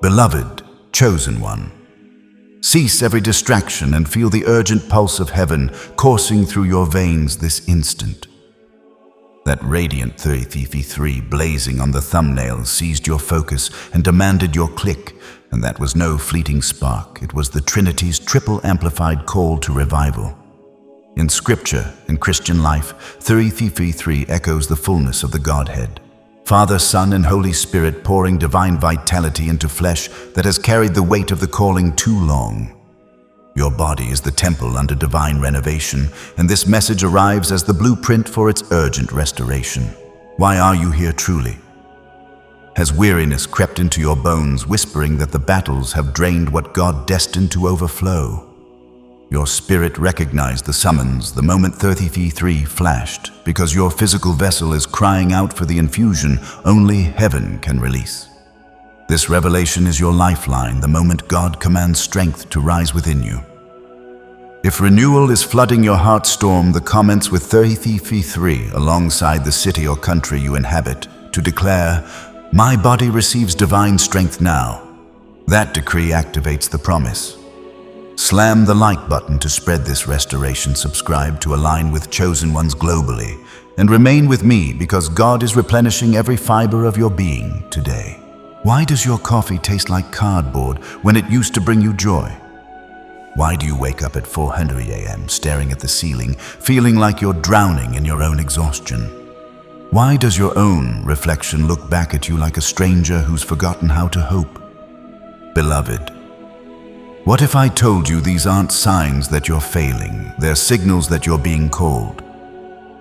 Beloved, chosen one, cease every distraction and feel the urgent pulse of heaven coursing through your veins this instant. That radiant 33 blazing on the thumbnail seized your focus and demanded your click, and that was no fleeting spark. It was the Trinity's triple amplified call to revival. In Scripture, in Christian life, 33 echoes the fullness of the Godhead. Father, Son, and Holy Spirit pouring divine vitality into flesh that has carried the weight of the calling too long. Your body is the temple under divine renovation, and this message arrives as the blueprint for its urgent restoration. Why are you here truly? Has weariness crept into your bones, whispering that the battles have drained what God destined to overflow? Your spirit recognized the summons the moment 33 flashed, because your physical vessel is crying out for the infusion only heaven can release. This revelation is your lifeline the moment God commands strength to rise within you. If renewal is flooding your heart, storm the comments with 33 alongside the city or country you inhabit to declare, "My body receives divine strength now." That decree activates the promise. Slam the like button to spread this restoration, subscribe to align with chosen ones globally, and remain with me because God is replenishing every fiber of your being today. Why does your coffee taste like cardboard when it used to bring you joy? Why do you wake up at 400 a.m. staring at the ceiling, feeling like you're drowning in your own exhaustion? Why does your own reflection look back at you like a stranger who's forgotten how to hope? Beloved, what if I told you these aren't signs that you're failing, they're signals that you're being called?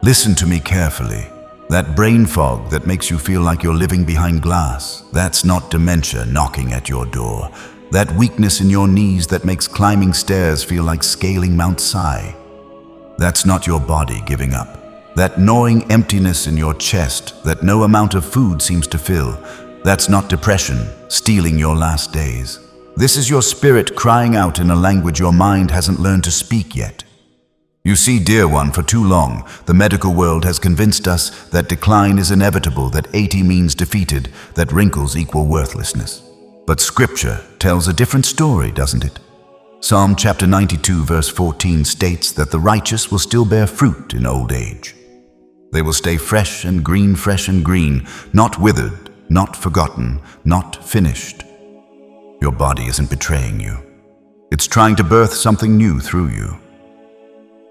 Listen to me carefully. That brain fog that makes you feel like you're living behind glass, that's not dementia knocking at your door. That weakness in your knees that makes climbing stairs feel like scaling Mount Si, that's not your body giving up. That gnawing emptiness in your chest that no amount of food seems to fill, that's not depression stealing your last days. This is your spirit crying out in a language your mind hasn't learned to speak yet. You see, dear one, for too long, the medical world has convinced us that decline is inevitable, that 80 means defeated, that wrinkles equal worthlessness. But Scripture tells a different story, doesn't it? Psalm chapter 92 verse 14 states that the righteous will still bear fruit in old age. They will stay fresh and green, not withered, not forgotten, not finished. Your body isn't betraying you. It's trying to birth something new through you.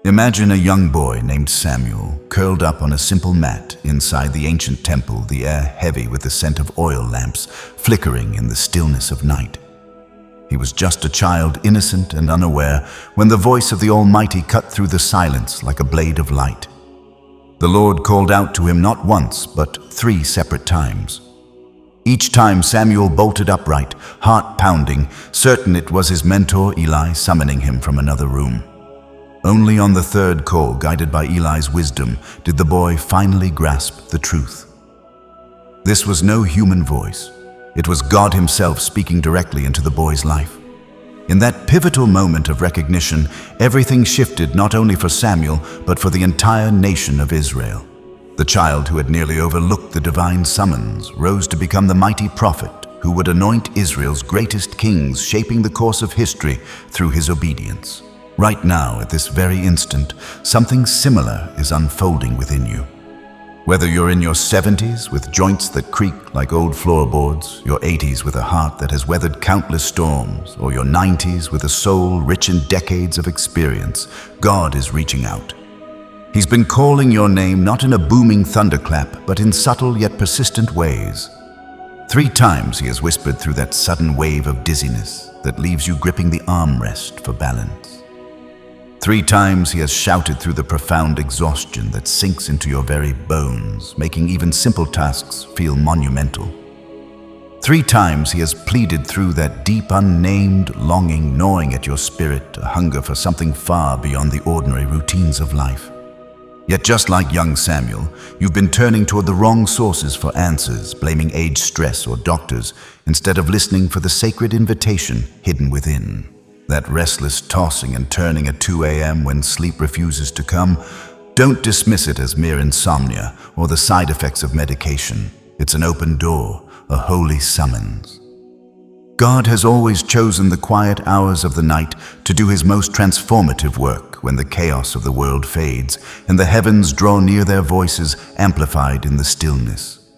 Imagine a young boy named Samuel curled up on a simple mat inside the ancient temple, the air heavy with the scent of oil lamps flickering in the stillness of night. He was just a child, innocent and unaware, when the voice of the Almighty cut through the silence like a blade of light. The Lord called out to him not once, but 3 separate times. Each time Samuel bolted upright, heart pounding, certain it was his mentor Eli summoning him from another room. Only on the 3rd call, guided by Eli's wisdom, did the boy finally grasp the truth. This was no human voice. It was God Himself speaking directly into the boy's life. In that pivotal moment of recognition, everything shifted not only for Samuel, but for the entire nation of Israel. The child who had nearly overlooked the divine summons rose to become the mighty prophet who would anoint Israel's greatest kings, shaping the course of history through his obedience. Right now, at this very instant, something similar is unfolding within you. Whether you're in your 70s with joints that creak like old floorboards, your 80s with a heart that has weathered countless storms, or your 90s with a soul rich in decades of experience, God is reaching out. He's been calling your name not in a booming thunderclap, but in subtle yet persistent ways. 3 times He has whispered through that sudden wave of dizziness that leaves you gripping the armrest for balance. 3 times He has shouted through the profound exhaustion that sinks into your very bones, making even simple tasks feel monumental. 3 times He has pleaded through that deep unnamed longing gnawing at your spirit, a hunger for something far beyond the ordinary routines of life. Yet just like young Samuel, you've been turning toward the wrong sources for answers, blaming age, stress, or doctors, instead of listening for the sacred invitation hidden within. That restless tossing and turning at 2 a.m. when sleep refuses to come, don't dismiss it as mere insomnia or the side effects of medication. It's an open door, a holy summons. God has always chosen the quiet hours of the night to do his most transformative work when the chaos of the world fades and the heavens draw near their voices amplified in the stillness.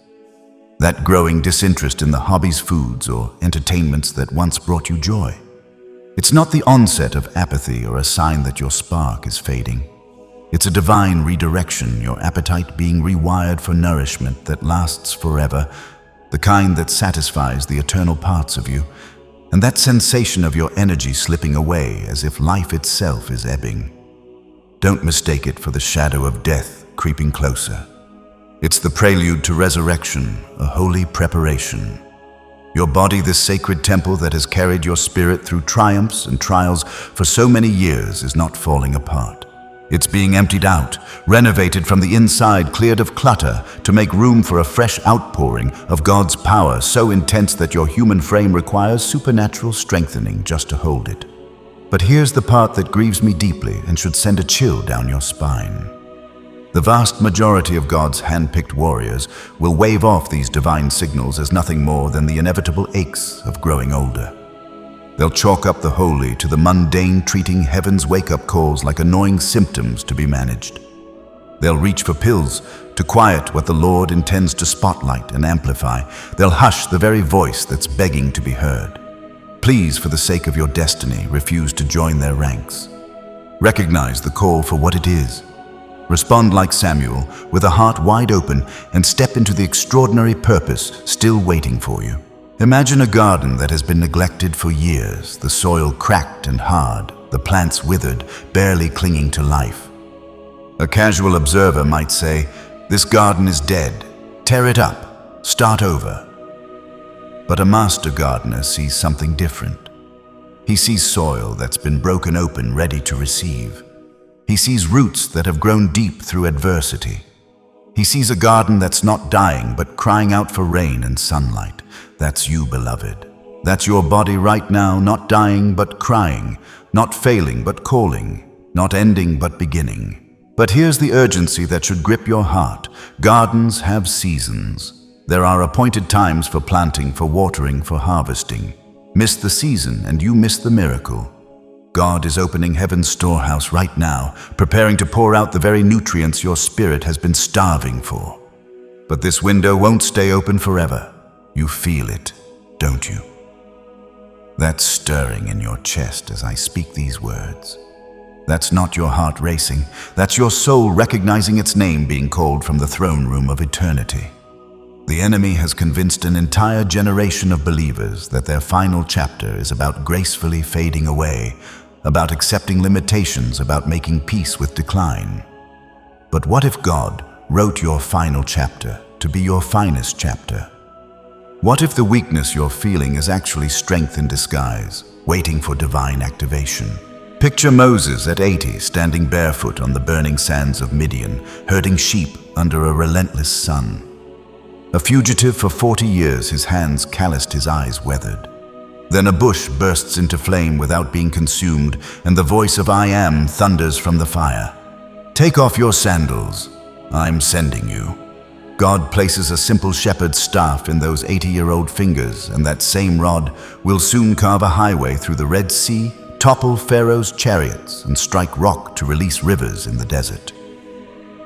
That growing disinterest in the hobbies, foods, or entertainments that once brought you joy. It's not the onset of apathy or a sign that your spark is fading. It's a divine redirection, your appetite being rewired for nourishment that lasts forever, the kind that satisfies the eternal parts of you, and that sensation of your energy slipping away as if life itself is ebbing. Don't mistake it for the shadow of death creeping closer. It's the prelude to resurrection, a holy preparation. Your body, this sacred temple that has carried your spirit through triumphs and trials for so many years, is not falling apart. It's being emptied out, renovated from the inside, cleared of clutter, to make room for a fresh outpouring of God's power so intense that your human frame requires supernatural strengthening just to hold it. But here's the part that grieves me deeply and should send a chill down your spine. The vast majority of God's hand-picked warriors will wave off these divine signals as nothing more than the inevitable aches of growing older. They'll chalk up the holy to the mundane, treating heaven's wake-up calls like annoying symptoms to be managed. They'll reach for pills to quiet what the Lord intends to spotlight and amplify. They'll hush the very voice that's begging to be heard. Please, for the sake of your destiny, refuse to join their ranks. Recognize the call for what it is. Respond like Samuel, with a heart wide open, and step into the extraordinary purpose still waiting for you. Imagine a garden that has been neglected for years, the soil cracked and hard, the plants withered, barely clinging to life. A casual observer might say, "This garden is dead. Tear it up. Start over." But a master gardener sees something different. He sees soil that's been broken open, ready to receive. He sees roots that have grown deep through adversity. He sees a garden that's not dying, but crying out for rain and sunlight. That's you, beloved. That's your body right now, not dying, but crying, not failing, but calling, not ending, but beginning. But here's the urgency that should grip your heart. Gardens have seasons. There are appointed times for planting, for watering, for harvesting. Miss the season, and you miss the miracle. God is opening heaven's storehouse right now, preparing to pour out the very nutrients your spirit has been starving for. But this window won't stay open forever. You feel it, don't you? That's stirring in your chest as I speak these words. That's not your heart racing. That's your soul recognizing its name being called from the throne room of eternity. The enemy has convinced an entire generation of believers that their final chapter is about gracefully fading away, about accepting limitations, about making peace with decline. But what if God wrote your final chapter to be your finest chapter? What if the weakness you're feeling is actually strength in disguise, waiting for divine activation? Picture Moses at 80, standing barefoot on the burning sands of Midian, herding sheep under a relentless sun. A fugitive for 40 years, his hands calloused, his eyes weathered. Then a bush bursts into flame without being consumed, and the voice of I Am thunders from the fire. Take off your sandals. I'm sending you. God places a simple shepherd's staff in those 80-year-old fingers, and that same rod will soon carve a highway through the Red Sea, topple Pharaoh's chariots, and strike rock to release rivers in the desert.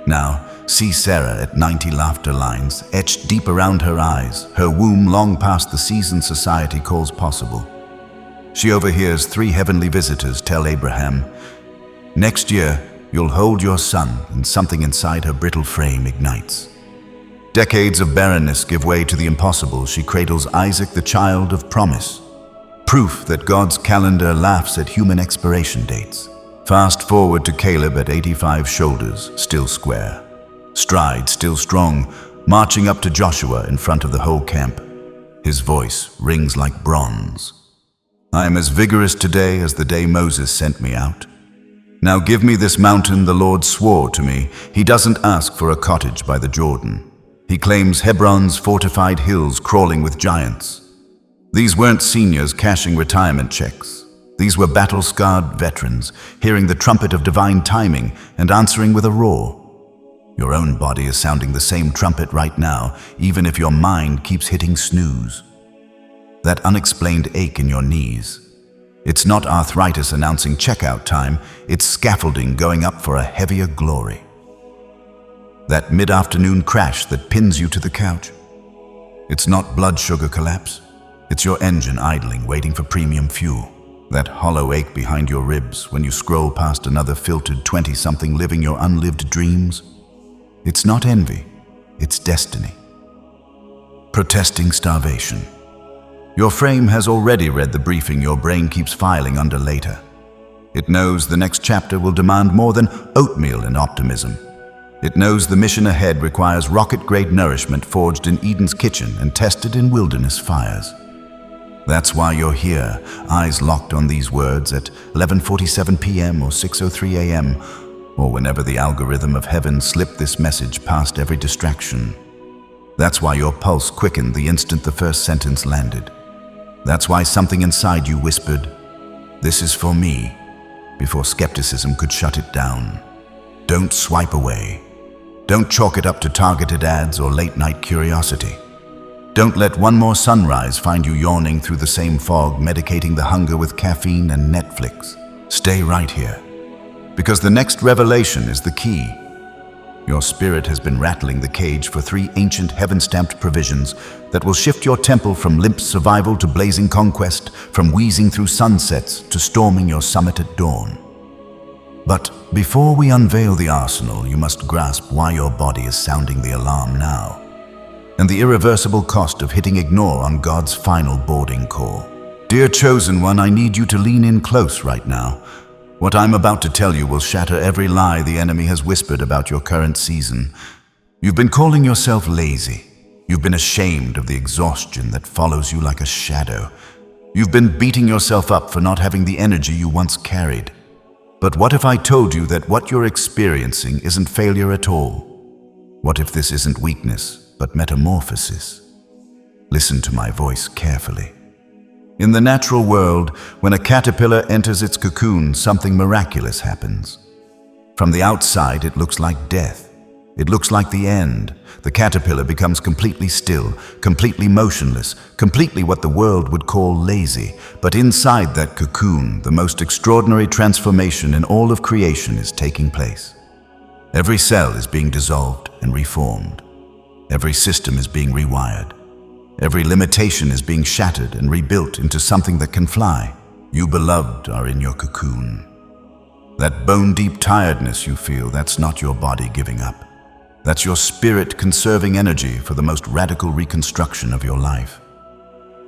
Now, see Sarah at 90, laughter lines etched deep around her eyes, her womb long past the season society calls possible. She overhears 3 heavenly visitors tell Abraham, "Next year, you'll hold your son," and something inside her brittle frame ignites. Decades of barrenness give way to the impossible. She cradles Isaac, the child of promise. Proof that God's calendar laughs at human expiration dates. Fast forward to Caleb at 85, shoulders still square, stride still strong, marching up to Joshua in front of the whole camp. His voice rings like bronze. "I am as vigorous today as the day Moses sent me out. Now give me this mountain the Lord swore to me." He doesn't ask for a cottage by the Jordan. He claims Hebron's fortified hills crawling with giants. These weren't seniors cashing retirement checks. These were battle-scarred veterans, hearing the trumpet of divine timing and answering with a roar. Your own body is sounding the same trumpet right now, even if your mind keeps hitting snooze. that unexplained ache in your knees. It's not arthritis announcing checkout time, it's scaffolding going up for a heavier glory. That mid-afternoon crash that pins you to the couch. It's not blood sugar collapse, it's your engine idling, waiting for premium fuel. That hollow ache behind your ribs when you scroll past another filtered 20-something living your unlived dreams. It's not envy, it's destiny. Protesting starvation. Your frame has already read the briefing your brain keeps filing under later. It knows the next chapter will demand more than oatmeal and optimism. It knows the mission ahead requires rocket-grade nourishment forged in Eden's kitchen and tested in wilderness fires. That's why you're here, eyes locked on these words at 11:47 p.m. or 6:03 a.m., or whenever the algorithm of heaven slipped this message past every distraction. That's why your pulse quickened the instant the first sentence landed. That's why something inside you whispered, "This is for me," before skepticism could shut it down. Don't swipe away. Don't chalk it up to targeted ads or late-night curiosity. Don't let one more sunrise find you yawning through the same fog, medicating the hunger with caffeine and Netflix. Stay right here, because the next revelation is the key. Your spirit has been rattling the cage for 3 ancient heaven-stamped provisions that will shift your temple from limp survival to blazing conquest, from wheezing through sunsets to storming your summit at dawn. But before we unveil the arsenal, you must grasp why your body is sounding the alarm now, and the irreversible cost of hitting ignore on God's final boarding call. Dear Chosen One, I need you to lean in close right now. What I'm about to tell you will shatter every lie the enemy has whispered about your current season. You've been calling yourself lazy. You've been ashamed of the exhaustion that follows you like a shadow. You've been beating yourself up for not having the energy you once carried. But what if I told you that what you're experiencing isn't failure at all? What if this isn't weakness, but metamorphosis? Listen to my voice carefully. In the natural world, when a caterpillar enters its cocoon, something miraculous happens. From the outside, it looks like death. It looks like the end. The caterpillar becomes completely still, completely motionless, completely what the world would call lazy. But inside that cocoon, the most extraordinary transformation in all of creation is taking place. Every cell is being dissolved and reformed. Every system is being rewired. Every limitation is being shattered and rebuilt into something that can fly. You, beloved, are in your cocoon. That bone-deep tiredness you feel, that's not your body giving up. That's your spirit conserving energy for the most radical reconstruction of your life.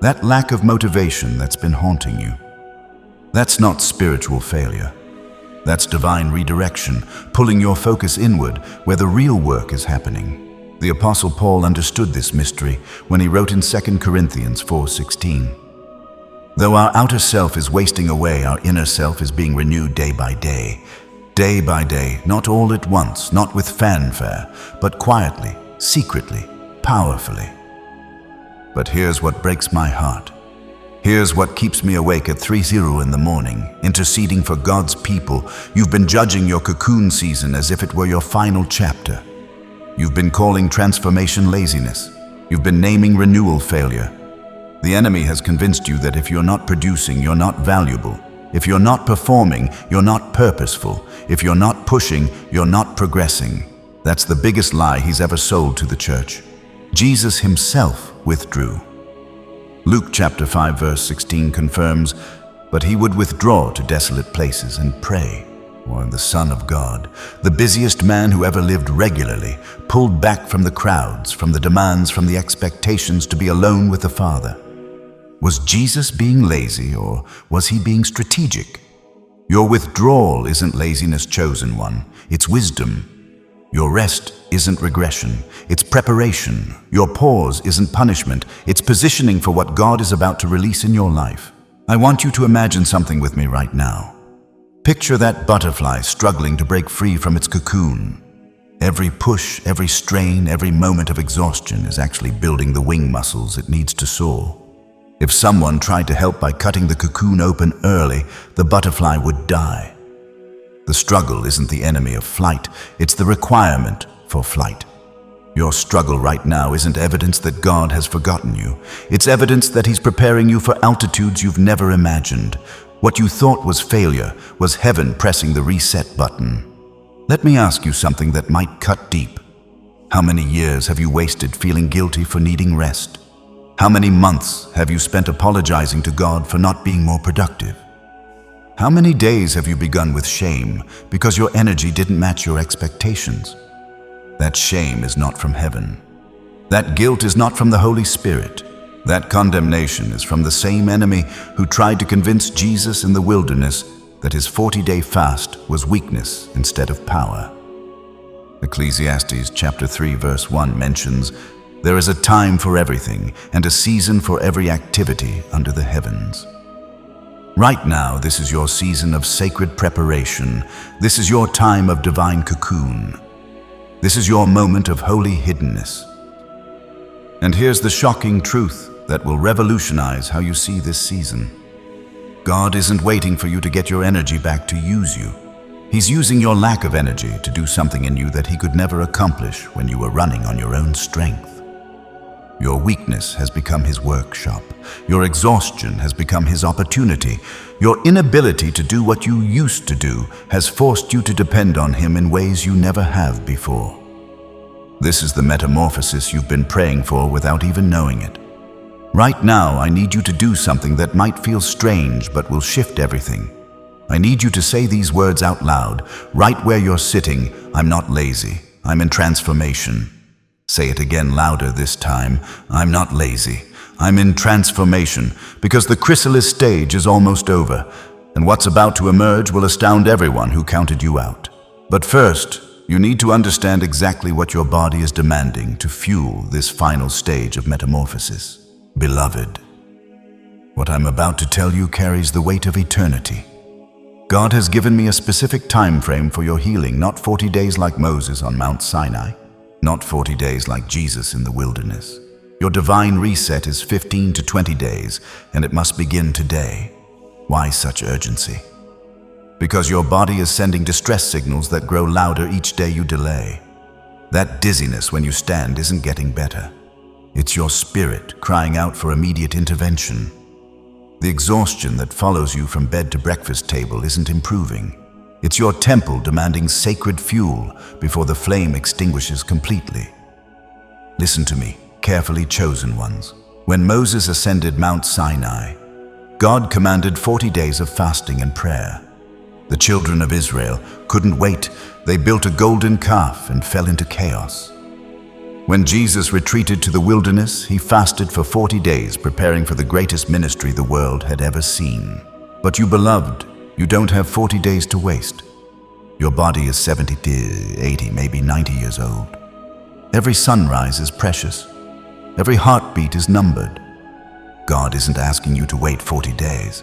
That lack of motivation that's been haunting you, that's not spiritual failure. That's divine redirection, pulling your focus inward where the real work is happening. The Apostle Paul understood this mystery when he wrote in 2 Corinthians 4:16. Though our outer self is wasting away, our inner self is being renewed day by day, not all at once, not with fanfare, but quietly, secretly, powerfully. But here's what breaks my heart. Here's what keeps me awake at 3:00 in the morning, interceding for God's people. You've been judging your cocoon season as if it were your final chapter. You've been calling transformation laziness. You've been naming renewal failure. The enemy has convinced you that if you're not producing, you're not valuable. If you're not performing, you're not purposeful. If you're not pushing, you're not progressing. That's the biggest lie he's ever sold to the church. Jesus himself withdrew. Luke chapter 5 verse 16 confirms, but he would withdraw to desolate places and pray. Or the Son of God, the busiest man who ever lived regularly, pulled back from the crowds, from the demands, from the expectations to be alone with the Father. Was Jesus being lazy, or was he being strategic? Your withdrawal isn't laziness, Chosen One. It's wisdom. Your rest isn't regression. It's preparation. Your pause isn't punishment. It's positioning for what God is about to release in your life. I want you to imagine something with me right now. Picture that butterfly struggling to break free from its cocoon. Every push, every strain, every moment of exhaustion is actually building the wing muscles it needs to soar. If someone tried to help by cutting the cocoon open early, the butterfly would die. The struggle isn't the enemy of flight, it's the requirement for flight. Your struggle right now isn't evidence that God has forgotten you. It's evidence that He's preparing you for altitudes you've never imagined. What you thought was failure was heaven pressing the reset button. Let me ask you something that might cut deep. How many years have you wasted feeling guilty for needing rest? How many months have you spent apologizing to God for not being more productive? How many days have you begun with shame because your energy didn't match your expectations? That shame is not from heaven. That guilt is not from the Holy Spirit. That condemnation is from the same enemy who tried to convince Jesus in the wilderness that his 40-day fast was weakness instead of power. Ecclesiastes chapter 3 verse 1 mentions, "There is a time for everything and a season for every activity under the heavens." Right now, this is your season of sacred preparation. This is your time of divine cocoon. This is your moment of holy hiddenness. And here's the shocking truth that will revolutionize how you see this season. God isn't waiting for you to get your energy back to use you. He's using your lack of energy to do something in you that He could never accomplish when you were running on your own strength. Your weakness has become His workshop. Your exhaustion has become His opportunity. Your inability to do what you used to do has forced you to depend on Him in ways you never have before. This is the metamorphosis you've been praying for without even knowing it. Right now, I need you to do something that might feel strange but will shift everything. I need you to say these words out loud, right where you're sitting. I'm not lazy. I'm in transformation. Say it again louder this time. I'm not lazy. I'm in transformation, because the chrysalis stage is almost over, and what's about to emerge will astound everyone who counted you out. But first, you need to understand exactly what your body is demanding to fuel this final stage of metamorphosis. Beloved, what I'm about to tell you carries the weight of eternity. God has given me a specific time frame for your healing, not 40 days like Moses on Mount Sinai, not 40 days like Jesus in the wilderness. Your divine reset is 15 to 20 days, and it must begin today. Why such urgency? Because your body is sending distress signals that grow louder each day you delay. That dizziness when you stand isn't getting better. It's your spirit crying out for immediate intervention. The exhaustion that follows you from bed to breakfast table isn't improving. It's your temple demanding sacred fuel before the flame extinguishes completely. Listen to me, carefully chosen ones. When Moses ascended Mount Sinai, God commanded 40 days of fasting and prayer. The children of Israel couldn't wait. They built a golden calf and fell into chaos. When Jesus retreated to the wilderness, He fasted for 40 days, preparing for the greatest ministry the world had ever seen. But you beloved, you don't have 40 days to waste. Your body is 70 to 80, maybe 90 years old. Every sunrise is precious. Every heartbeat is numbered. God isn't asking you to wait 40 days.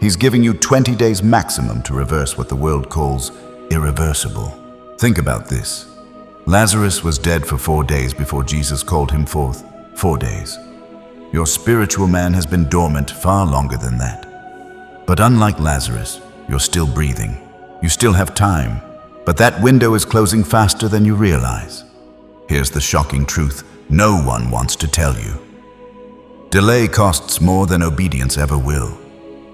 He's giving you 20 days maximum to reverse what the world calls irreversible. Think about this. Lazarus was dead for 4 days before Jesus called him forth. 4 days. Your spiritual man has been dormant far longer than that. But unlike Lazarus, you're still breathing. You still have time, but that window is closing faster than you realize. Here's the shocking truth no one wants to tell you. Delay costs more than obedience ever will.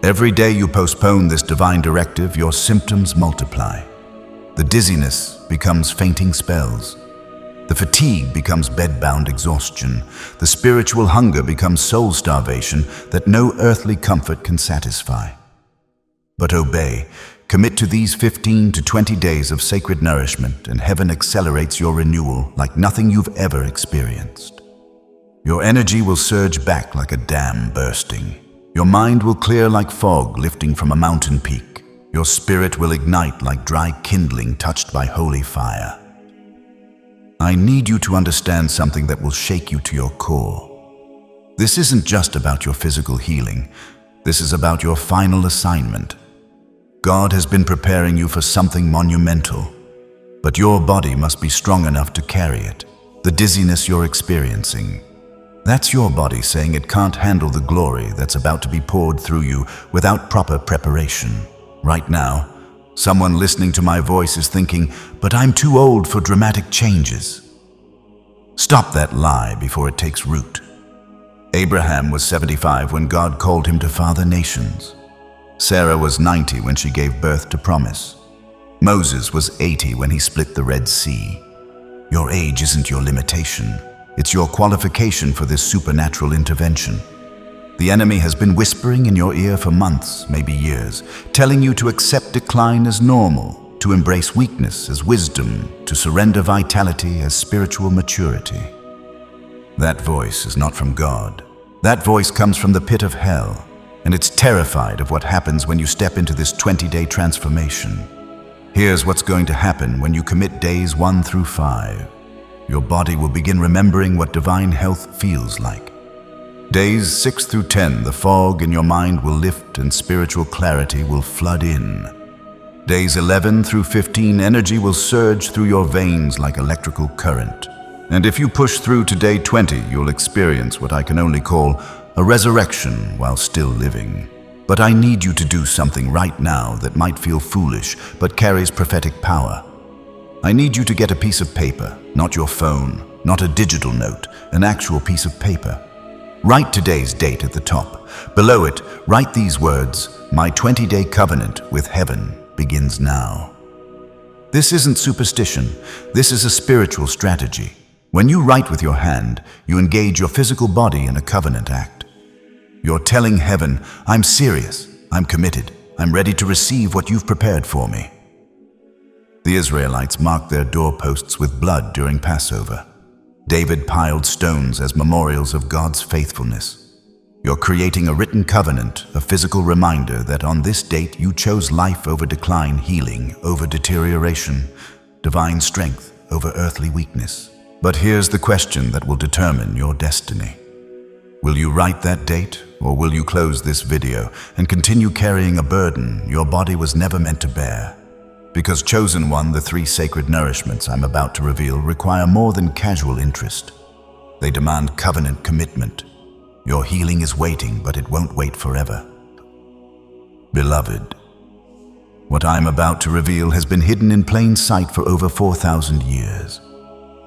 Every day you postpone this divine directive, your symptoms multiply. The dizziness becomes fainting spells. The fatigue becomes bed-bound exhaustion. The spiritual hunger becomes soul starvation that no earthly comfort can satisfy. But obey. Commit to these 15 to 20 days of sacred nourishment, and heaven accelerates your renewal like nothing you've ever experienced. Your energy will surge back like a dam bursting. Your mind will clear like fog lifting from a mountain peak. Your spirit will ignite like dry kindling touched by holy fire. I need you to understand something that will shake you to your core. This isn't just about your physical healing. This is about your final assignment. God has been preparing you for something monumental, but your body must be strong enough to carry it. The dizziness you're experiencing, that's your body saying it can't handle the glory that's about to be poured through you without proper preparation. Right now, someone listening to my voice is thinking, but I'm too old for dramatic changes. Stop that lie before it takes root. Abraham was 75 when God called him to father nations. Sarah was 90 when she gave birth to promise. Moses was 80 when he split the Red Sea. Your age isn't your limitation. It's your qualification for this supernatural intervention. The enemy has been whispering in your ear for months, maybe years, telling you to accept decline as normal, to embrace weakness as wisdom, to surrender vitality as spiritual maturity. That voice is not from God. That voice comes from the pit of hell, and it's terrified of what happens when you step into this 20-day transformation. Here's what's going to happen when you commit days 1 through 5. Your body will begin remembering what divine health feels like. Days 6 through 10, the fog in your mind will lift and spiritual clarity will flood in. Days 11 through 15, energy will surge through your veins like electrical current. And if you push through to day 20, you'll experience what I can only call a resurrection while still living. But I need you to do something right now that might feel foolish, but carries prophetic power. I need you to get a piece of paper, not your phone, not a digital note, an actual piece of paper. Write today's date at the top. Below it, write these words, "My 20-day covenant with heaven begins now." This isn't superstition. This is a spiritual strategy. When you write with your hand, you engage your physical body in a covenant act. You're telling heaven, "I'm serious, I'm committed, I'm ready to receive what you've prepared for me." The Israelites marked their doorposts with blood during Passover. David piled stones as memorials of God's faithfulness. You're creating a written covenant, a physical reminder that on this date you chose life over decline, healing over deterioration, divine strength over earthly weakness. But here's the question that will determine your destiny. Will you write that date, or will you close this video and continue carrying a burden your body was never meant to bear? Because chosen one, the 3 sacred nourishments I'm about to reveal require more than casual interest. They demand covenant commitment. Your healing is waiting, but it won't wait forever. Beloved, what I'm about to reveal has been hidden in plain sight for over 4,000 years.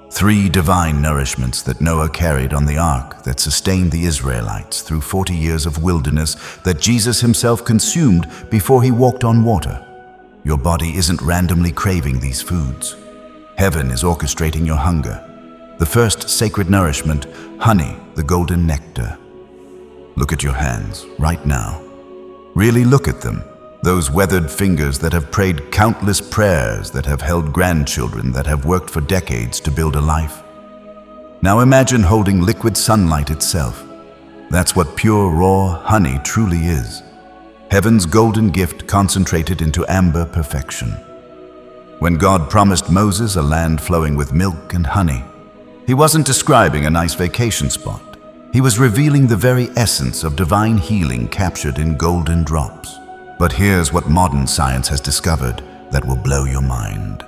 3 divine nourishments that Noah carried on the ark that sustained the Israelites through 40 years of wilderness that Jesus himself consumed before he walked on water. Your body isn't randomly craving these foods. Heaven is orchestrating your hunger. The first sacred nourishment, honey, the golden nectar. Look at your hands right now. Really look at them. Those weathered fingers that have prayed countless prayers, that have held grandchildren, that have worked for decades to build a life. Now imagine holding liquid sunlight itself. That's what pure, raw honey truly is. Heaven's golden gift concentrated into amber perfection. When God promised Moses a land flowing with milk and honey, he wasn't describing a nice vacation spot. He was revealing the very essence of divine healing captured in golden drops. But here's what modern science has discovered that will blow your mind.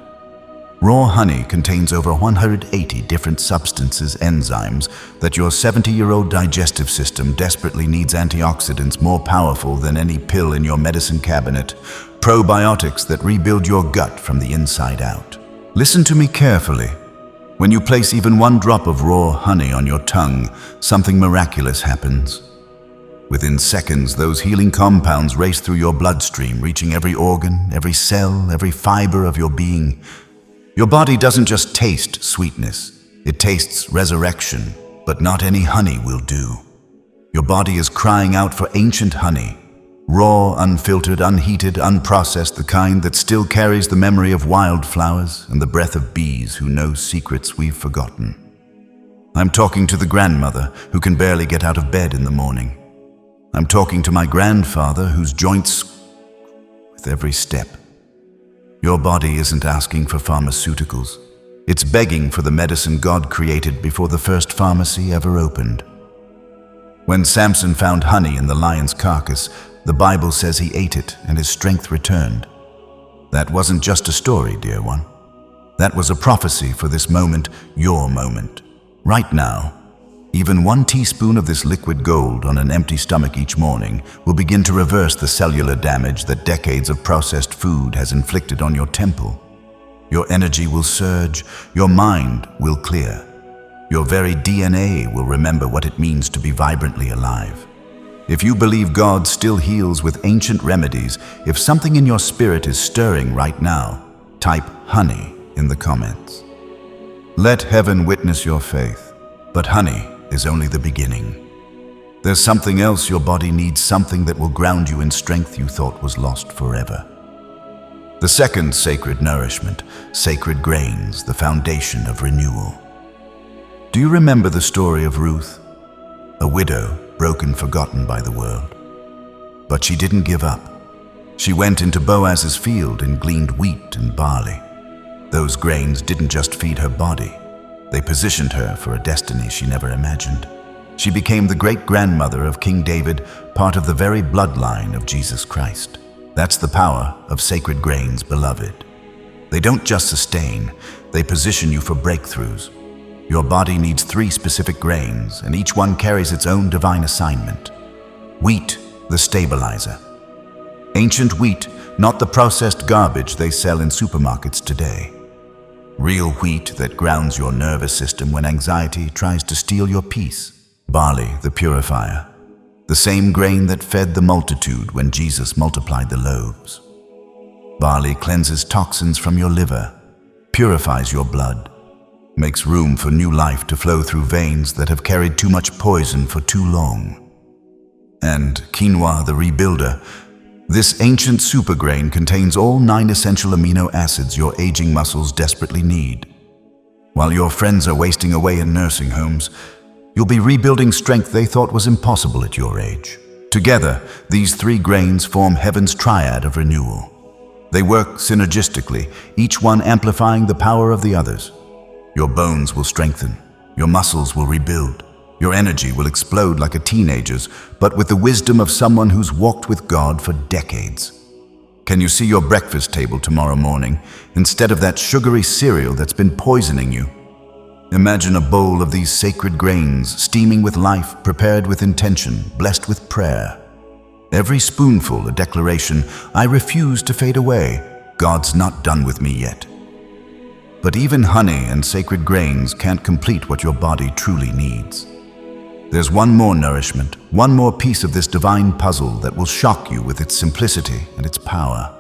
Raw honey contains over 180 different substances, enzymes, that your 70-year-old digestive system desperately needs, antioxidants more powerful than any pill in your medicine cabinet, probiotics that rebuild your gut from the inside out. Listen to me carefully. When you place even 1 drop of raw honey on your tongue, something miraculous happens. Within seconds, those healing compounds race through your bloodstream, reaching every organ, every cell, every fiber of your being. Your body doesn't just taste sweetness, it tastes resurrection, but not any honey will do. Your body is crying out for ancient honey, raw, unfiltered, unheated, unprocessed, the kind that still carries the memory of wildflowers and the breath of bees who know secrets we've forgotten. I'm talking to the grandmother who can barely get out of bed in the morning. I'm talking to my grandfather whose joints with every step. Your body isn't asking for pharmaceuticals. It's begging for the medicine God created before the first pharmacy ever opened. When Samson found honey in the lion's carcass, the Bible says he ate it and his strength returned. That wasn't just a story, dear one. That was a prophecy for this moment, your moment. Right now, even 1 teaspoon of this liquid gold on an empty stomach each morning will begin to reverse the cellular damage that decades of processed food has inflicted on your temple. Your energy will surge, your mind will clear. Your very DNA will remember what it means to be vibrantly alive. If you believe God still heals with ancient remedies, if something in your spirit is stirring right now, type honey in the comments. Let heaven witness your faith, but honey is only the beginning. There's something else your body needs, something that will ground you in strength you thought was lost forever. The second sacred nourishment, sacred grains, the foundation of renewal. Do you remember the story of Ruth? A widow, broken, forgotten by the world. But she didn't give up. She went into Boaz's field and gleaned wheat and barley. Those grains didn't just feed her body. They positioned her for a destiny she never imagined. She became the great-grandmother of King David, part of the very bloodline of Jesus Christ. That's the power of sacred grains, beloved. They don't just sustain, they position you for breakthroughs. Your body needs 3 specific grains, and each one carries its own divine assignment. Wheat, the stabilizer. Ancient wheat, not the processed garbage they sell in supermarkets today. Real wheat that grounds your nervous system when anxiety tries to steal your peace. Barley, the purifier. The same grain that fed the multitude when Jesus multiplied the loaves. Barley cleanses toxins from your liver, purifies your blood, makes room for new life to flow through veins that have carried too much poison for too long. And quinoa, the rebuilder. This ancient supergrain contains all 9 essential amino acids your aging muscles desperately need. While your friends are wasting away in nursing homes, you'll be rebuilding strength they thought was impossible at your age. Together, these 3 grains form heaven's triad of renewal. They work synergistically, each one amplifying the power of the others. Your bones will strengthen, your muscles will rebuild, your energy will explode like a teenager's, but with the wisdom of someone who's walked with God for decades. Can you see your breakfast table tomorrow morning instead of that sugary cereal that's been poisoning you? Imagine a bowl of these sacred grains, steaming with life, prepared with intention, blessed with prayer. Every spoonful a declaration, I refuse to fade away. God's not done with me yet. But even honey and sacred grains can't complete what your body truly needs. There's one more nourishment, one more piece of this divine puzzle that will shock you with its simplicity and its power.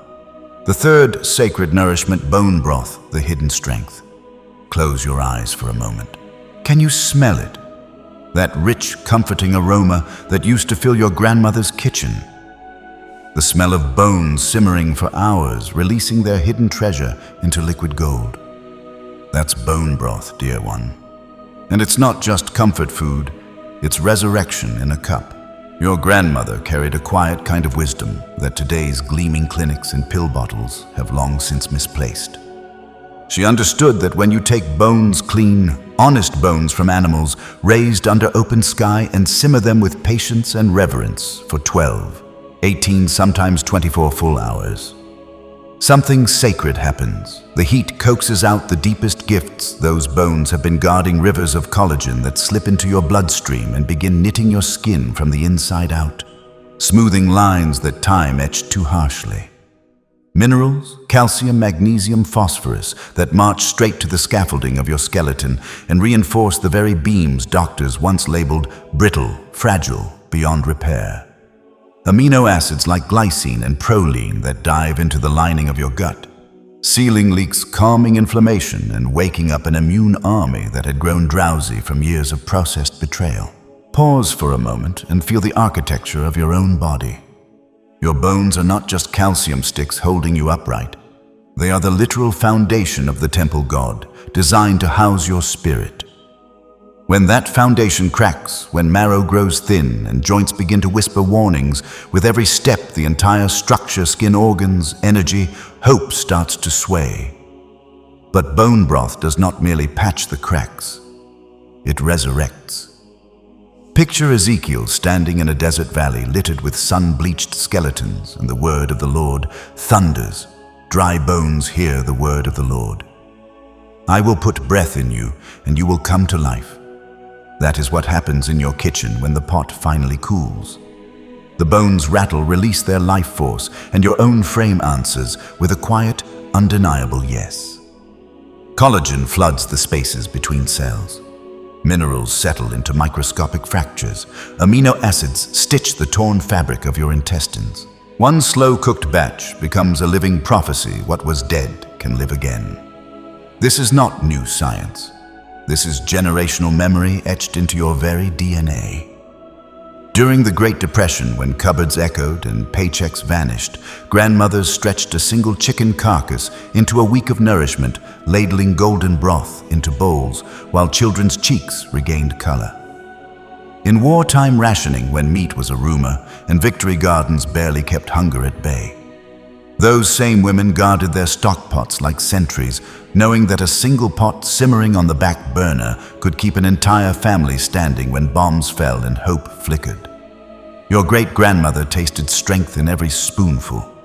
The third sacred nourishment, bone broth, the hidden strength. Close your eyes for a moment. Can you smell it? That rich, comforting aroma that used to fill your grandmother's kitchen. The smell of bones simmering for hours, releasing their hidden treasure into liquid gold. That's bone broth, dear one. And it's not just comfort food, it's resurrection in a cup. Your grandmother carried a quiet kind of wisdom that today's gleaming clinics and pill bottles have long since misplaced. She understood that when you take bones, clean, honest bones from animals raised under open sky, and simmer them with patience and reverence for 12, 18, sometimes 24 full hours, something sacred happens. The heat coaxes out the deepest gifts. Those bones have been guarding rivers of collagen that slip into your bloodstream and begin knitting your skin from the inside out, smoothing lines that time etched too harshly. Minerals, calcium, magnesium, phosphorus that march straight to the scaffolding of your skeleton and reinforce the very beams doctors once labeled brittle, fragile, beyond repair. Amino acids like glycine and proline that dive into the lining of your gut, sealing leaks, calming inflammation, and waking up an immune army that had grown drowsy from years of processed betrayal. Pause for a moment and feel the architecture of your own body. Your bones are not just calcium sticks holding you upright. They are the literal foundation of the temple god, designed to house your spirit. When that foundation cracks, when marrow grows thin and joints begin to whisper warnings, with every step the entire structure, skin, organs, energy, hope starts to sway. But bone broth does not merely patch the cracks, it resurrects. Picture Ezekiel standing in a desert valley littered with sun-bleached skeletons, and the word of the Lord thunders. Dry bones hear the word of the Lord. I will put breath in you, and you will come to life. That is what happens in your kitchen when the pot finally cools. The bones rattle, release their life force, and your own frame answers with a quiet, undeniable yes. Collagen floods the spaces between cells. Minerals settle into microscopic fractures. Amino acids stitch the torn fabric of your intestines. One slow-cooked batch becomes a living prophecy. What was dead can live again. This is not new science. This is generational memory etched into your very DNA. During the Great Depression, when cupboards echoed and paychecks vanished, grandmothers stretched a single chicken carcass into a week of nourishment, ladling golden broth into bowls, while children's cheeks regained color. In wartime rationing, when meat was a rumor and victory gardens barely kept hunger at bay, those same women guarded their stock pots like sentries, knowing that a single pot simmering on the back burner could keep an entire family standing when bombs fell and hope flickered. Your great-grandmother tasted strength in every spoonful.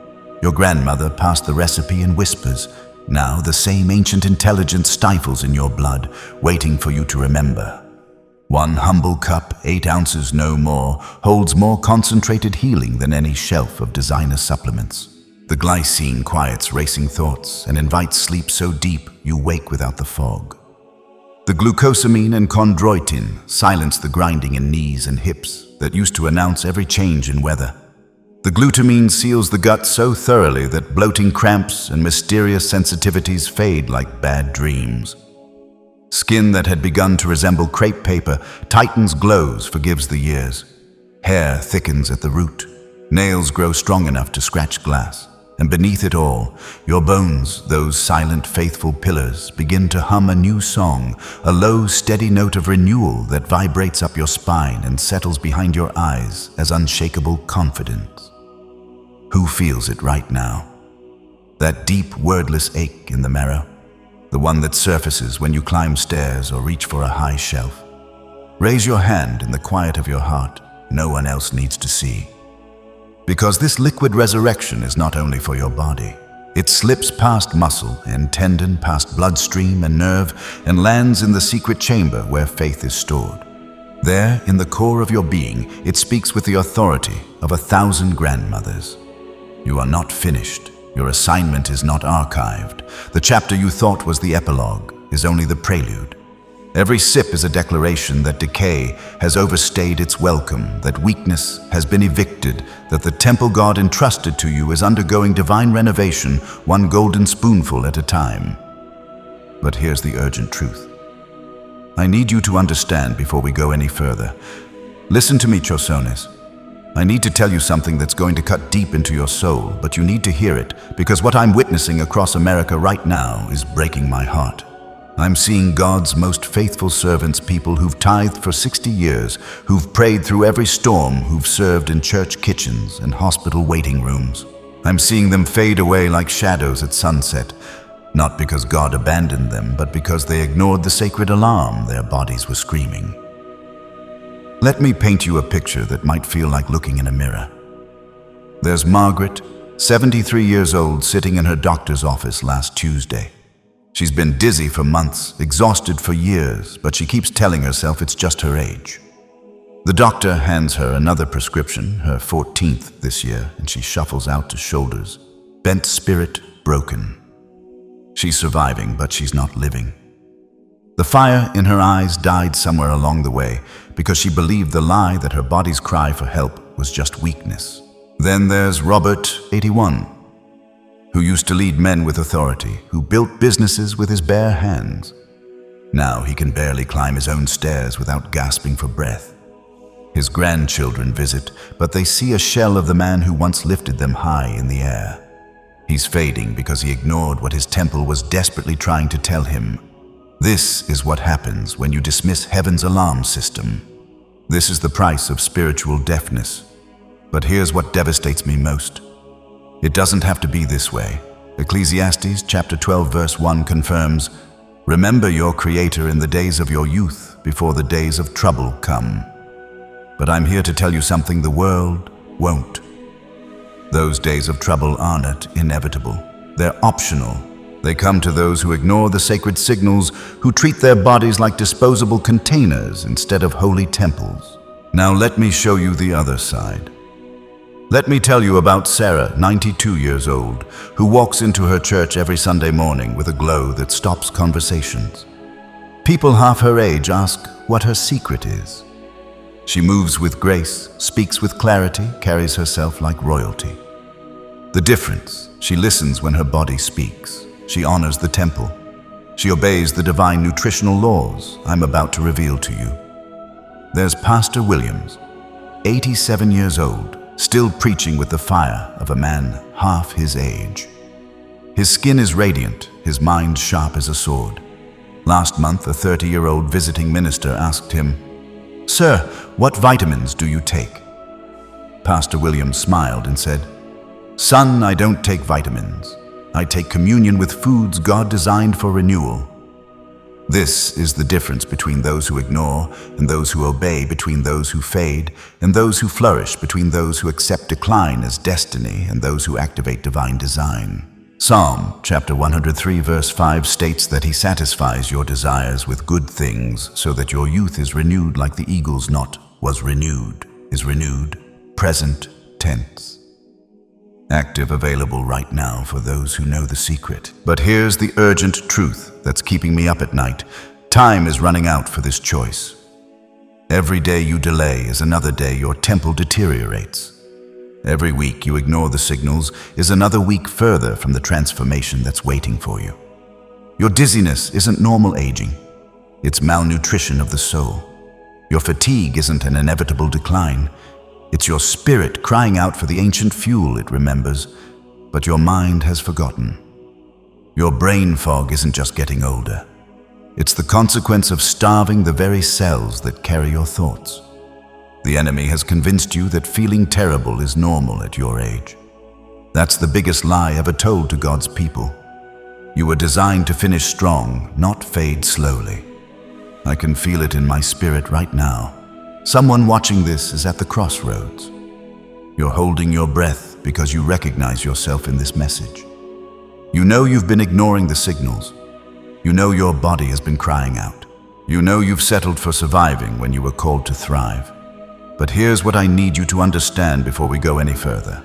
Your grandmother passed the recipe in whispers. Now the same ancient intelligence stifles in your blood, waiting for you to remember. One humble cup, 8 ounces no more, holds more concentrated healing than any shelf of designer supplements. The glycine quiets racing thoughts and invites sleep so deep you wake without the fog. The glucosamine and chondroitin silence the grinding in knees and hips that used to announce every change in weather. The glutamine seals the gut so thoroughly that bloating cramps and mysterious sensitivities fade like bad dreams. Skin that had begun to resemble crepe paper tightens, glows, forgives the years. Hair thickens at the root. Nails grow strong enough to scratch glass. And beneath it all, your bones, those silent, faithful pillars, begin to hum a new song, a low, steady note of renewal that vibrates up your spine and settles behind your eyes as unshakable confidence. Who feels it right now? That deep, wordless ache in the marrow, the one that surfaces when you climb stairs or reach for a high shelf. Raise your hand in the quiet of your heart. No one else needs to see. Because this liquid resurrection is not only for your body. It slips past muscle and tendon, past bloodstream and nerve, and lands in the secret chamber where faith is stored. There, in the core of your being, it speaks with the authority of 1,000 grandmothers. You are not finished. Your assignment is not archived. The chapter you thought was the epilogue is only the prelude. Every sip is a declaration that decay has overstayed its welcome, that weakness has been evicted, that the temple God entrusted to you is undergoing divine renovation, one golden spoonful at a time. But here's the urgent truth. I need you to understand before we go any further. Listen to me, Chosones. I need to tell you something that's going to cut deep into your soul, but you need to hear it, because what I'm witnessing across America right now is breaking my heart. I'm seeing God's most faithful servants, people who've tithed for 60 years, who've prayed through every storm, who've served in church kitchens and hospital waiting rooms. I'm seeing them fade away like shadows at sunset, not because God abandoned them, but because they ignored the sacred alarm their bodies were screaming. Let me paint you a picture that might feel like looking in a mirror. There's Margaret, 73 years old, sitting in her doctor's office last Tuesday. She's been dizzy for months, exhausted for years, but she keeps telling herself it's just her age. The doctor hands her another prescription, her 14th this year, and she shuffles out to shoulders, bent spirit, broken. She's surviving, but she's not living. The fire in her eyes died somewhere along the way because she believed the lie that her body's cry for help was just weakness. Then there's Robert, 81. Who used to lead men with authority, who built businesses with his bare hands. Now he can barely climb his own stairs without gasping for breath. His grandchildren visit, but they see a shell of the man who once lifted them high in the air. He's fading because he ignored what his temple was desperately trying to tell him. This is what happens when you dismiss heaven's alarm system. This is the price of spiritual deafness. But here's what devastates me most. It doesn't have to be this way. Ecclesiastes chapter 12 verse 1 confirms, "Remember your Creator in the days of your youth, before the days of trouble come." But I'm here to tell you something the world won't. Those days of trouble aren't inevitable. They're optional. They come to those who ignore the sacred signals, who treat their bodies like disposable containers instead of holy temples. Now let me show you the other side. Let me tell you about Sarah, 92 years old, who walks into her church every Sunday morning with a glow that stops conversations. People half her age ask what her secret is. She moves with grace, speaks with clarity, carries herself like royalty. The difference: she listens when her body speaks. She honors the temple. She obeys the divine nutritional laws I'm about to reveal to you. There's Pastor Williams, 87 years old, still preaching with the fire of a man half his age. His skin is radiant, his mind sharp as a sword. Last month, a 30-year-old visiting minister asked him, "Sir, what vitamins do you take?" Pastor Williams smiled and said, "Son, I don't take vitamins. I take communion with foods God designed for renewal." This is the difference between those who ignore and those who obey, between those who fade and those who flourish, between those who accept decline as destiny and those who activate divine design. Psalm chapter 103 verse 5 states that He satisfies your desires with good things so that your youth is renewed like the eagle's knot was renewed, is renewed, present tense. Active, available right now for those who know the secret. But here's the urgent truth that's keeping me up at night. Time is running out for this choice. Every day you delay is another day your temple deteriorates. Every week you ignore the signals is another week further from the transformation that's waiting for you. Your dizziness isn't normal aging. It's malnutrition of the soul. Your fatigue isn't an inevitable decline. It's your spirit crying out for the ancient fuel it remembers, but your mind has forgotten. Your brain fog isn't just getting older. It's the consequence of starving the very cells that carry your thoughts. The enemy has convinced you that feeling terrible is normal at your age. That's the biggest lie ever told to God's people. You were designed to finish strong, not fade slowly. I can feel it in my spirit right now. Someone watching this is at the crossroads. You're holding your breath because you recognize yourself in this message. You know you've been ignoring the signals. You know your body has been crying out. You know you've settled for surviving when you were called to thrive. But here's what I need you to understand before we go any further.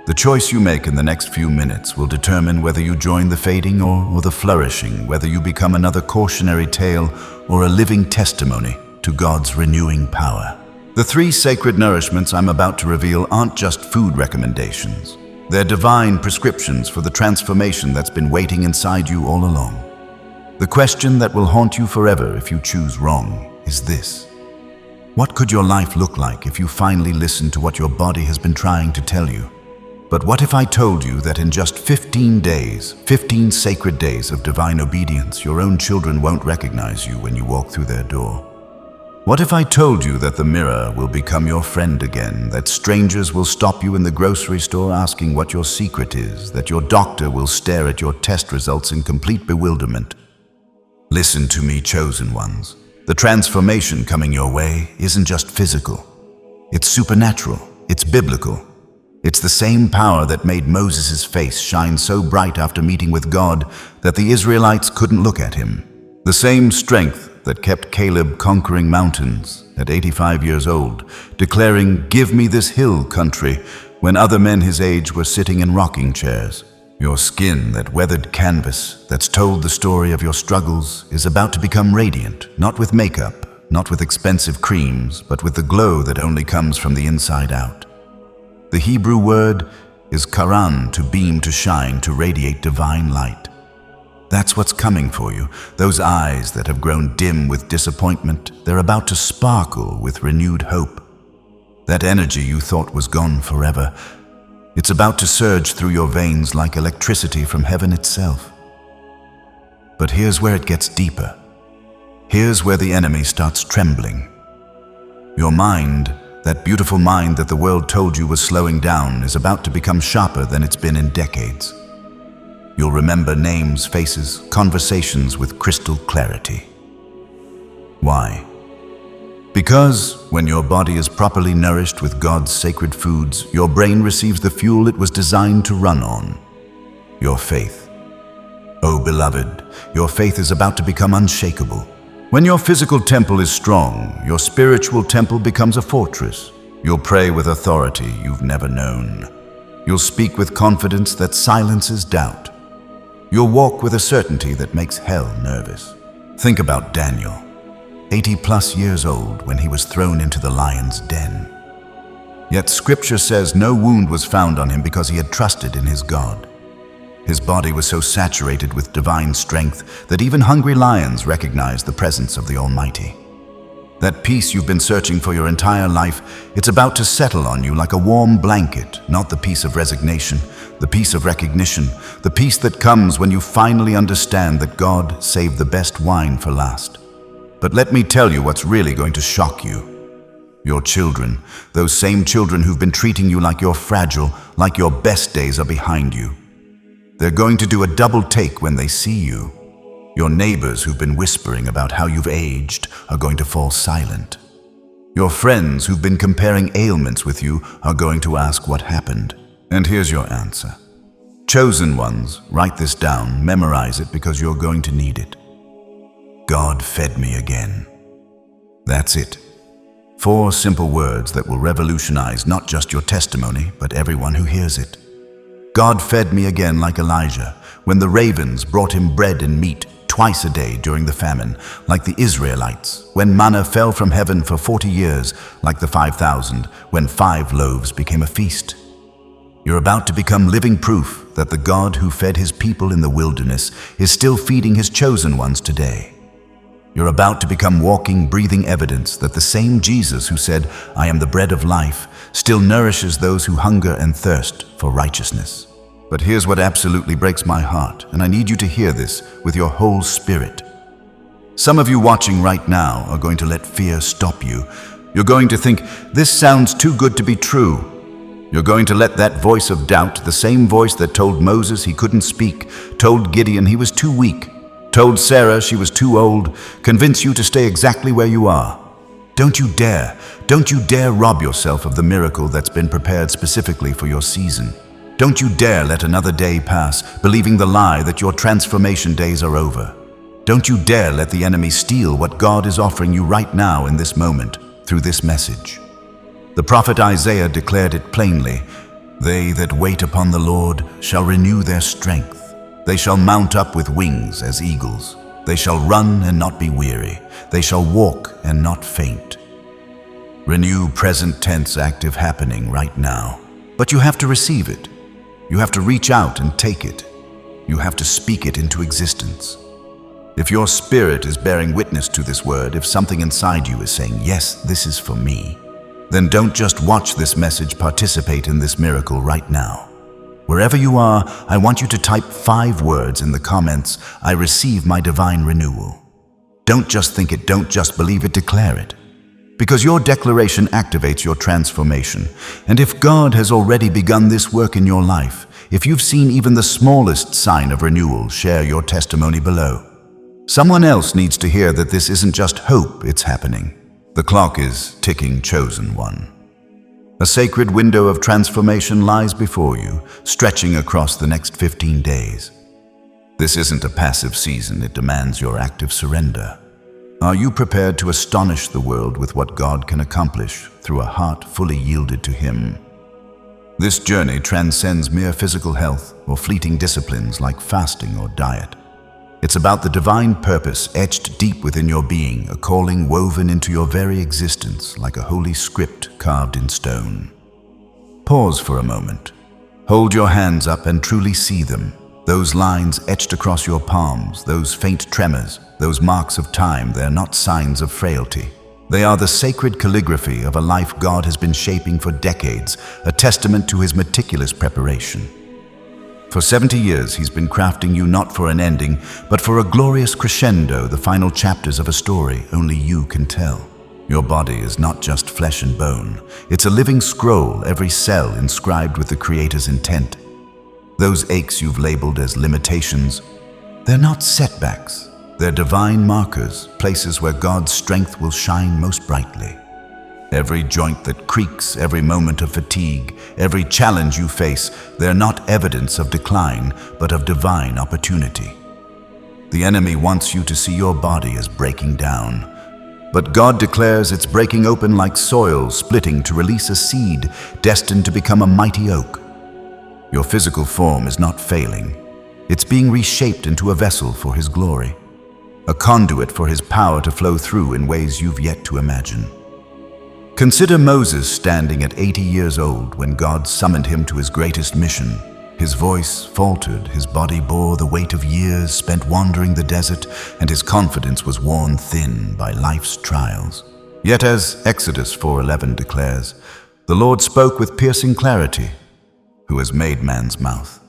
The choice you make in the next few minutes will determine whether you join the fading or the flourishing, whether you become another cautionary tale or a living testimony to God's renewing power. The 3 sacred nourishments I'm about to reveal aren't just food recommendations. They're divine prescriptions for the transformation that's been waiting inside you all along. The question that will haunt you forever if you choose wrong is this: what could your life look like if you finally listened to what your body has been trying to tell you? But what if I told you that in just 15 days, 15 sacred days of divine obedience, your own children won't recognize you when you walk through their door? What if I told you that the mirror will become your friend again, that strangers will stop you in the grocery store asking what your secret is, that your doctor will stare at your test results in complete bewilderment? Listen to me, chosen ones. The transformation coming your way isn't just physical. It's supernatural. It's biblical. It's the same power that made Moses' face shine so bright after meeting with God that the Israelites couldn't look at him. The same strength that kept Caleb conquering mountains at 85 years old, declaring, "Give me this hill country," when other men his age were sitting in rocking chairs. Your skin, that weathered canvas that's told the story of your struggles, is about to become radiant, not with makeup, not with expensive creams, but with the glow that only comes from the inside out. The Hebrew word is karan, to beam, to shine, to radiate divine light. That's what's coming for you. Those eyes that have grown dim with disappointment, they're about to sparkle with renewed hope. That energy you thought was gone forever, it's about to surge through your veins like electricity from heaven itself. But here's where it gets deeper. Here's where the enemy starts trembling. Your mind, that beautiful mind that the world told you was slowing down, is about to become sharper than it's been in decades. You'll remember names, faces, conversations with crystal clarity. Why? Because when your body is properly nourished with God's sacred foods, your brain receives the fuel it was designed to run on: your faith. Oh, beloved, your faith is about to become unshakable. When your physical temple is strong, your spiritual temple becomes a fortress. You'll pray with authority you've never known. You'll speak with confidence that silences doubt. You'll walk with a certainty that makes hell nervous. Think about Daniel, 80 plus years old when he was thrown into the lion's den. Yet Scripture says no wound was found on him because he had trusted in his God. His body was so saturated with divine strength that even hungry lions recognized the presence of the Almighty. That peace you've been searching for your entire life, it's about to settle on you like a warm blanket, not the peace of resignation, the peace of recognition, the peace that comes when you finally understand that God saved the best wine for last. But let me tell you what's really going to shock you. Your children, those same children who've been treating you like you're fragile, like your best days are behind you. They're going to do a double take when they see you. Your neighbors who've been whispering about how you've aged are going to fall silent. Your friends who've been comparing ailments with you are going to ask what happened. And here's your answer. Chosen ones, write this down, memorize it because you're going to need it. God fed me again. That's it. 4 simple words that will revolutionize not just your testimony, but everyone who hears it. God fed me again like Elijah, when the ravens brought him bread and meat twice a day during the famine, like the Israelites, when manna fell from heaven for 40 years, like the 5,000, when 5 loaves became a feast. You're about to become living proof that the God who fed his people in the wilderness is still feeding his chosen ones today. You're about to become walking, breathing evidence that the same Jesus who said, "I am the bread of life," still nourishes those who hunger and thirst for righteousness. But here's what absolutely breaks my heart, and I need you to hear this with your whole spirit. Some of you watching right now are going to let fear stop you. You're going to think, this sounds too good to be true. You're going to let that voice of doubt, the same voice that told Moses he couldn't speak, told Gideon he was too weak, told Sarah she was too old, convince you to stay exactly where you are. Don't you dare rob yourself of the miracle that's been prepared specifically for your season. Don't you dare let another day pass, believing the lie that your transformation days are over. Don't you dare let the enemy steal what God is offering you right now in this moment through this message. The prophet Isaiah declared it plainly, "They that wait upon the Lord shall renew their strength. They shall mount up with wings as eagles. They shall run and not be weary. They shall walk and not faint." Renew, present tense, active, happening right now. But you have to receive it. You have to reach out and take it. You have to speak it into existence. If your spirit is bearing witness to this word, if something inside you is saying, "Yes, this is for me," then don't just watch this message, participate in this miracle right now. Wherever you are, I want you to type 5 words in the comments, "I receive my divine renewal." Don't just think it, don't just believe it, declare it. Because your declaration activates your transformation. And if God has already begun this work in your life, if you've seen even the smallest sign of renewal, share your testimony below. Someone else needs to hear that this isn't just hope, it's happening. The clock is ticking, chosen one. A sacred window of transformation lies before you, stretching across the next 15 days. This isn't a passive season, it demands your active surrender. Are you prepared to astonish the world with what God can accomplish through a heart fully yielded to Him? This journey transcends mere physical health or fleeting disciplines like fasting or diet. It's about the divine purpose etched deep within your being, a calling woven into your very existence like a holy script carved in stone. Pause for a moment. Hold your hands up and truly see them. Those lines etched across your palms, those faint tremors, those marks of time, they're not signs of frailty. They are the sacred calligraphy of a life God has been shaping for decades, a testament to His meticulous preparation. For 70 years, He's been crafting you not for an ending, but for a glorious crescendo, the final chapters of a story only you can tell. Your body is not just flesh and bone. It's a living scroll, every cell inscribed with the Creator's intent. Those aches you've labeled as limitations, they're not setbacks. They're divine markers, places where God's strength will shine most brightly. Every joint that creaks, every moment of fatigue, every challenge you face, they're not evidence of decline, but of divine opportunity. The enemy wants you to see your body as breaking down. But God declares it's breaking open like soil, splitting to release a seed destined to become a mighty oak. Your physical form is not failing. It's being reshaped into a vessel for His glory. a conduit for his power to flow through in ways you've yet to imagine. Consider Moses standing at 80 years old when God summoned him to his greatest mission. His voice faltered, his body bore the weight of years spent wandering the desert, and his confidence was worn thin by life's trials. Yet as Exodus 4:11 declares, the Lord spoke with piercing clarity. Who has made man's mouth?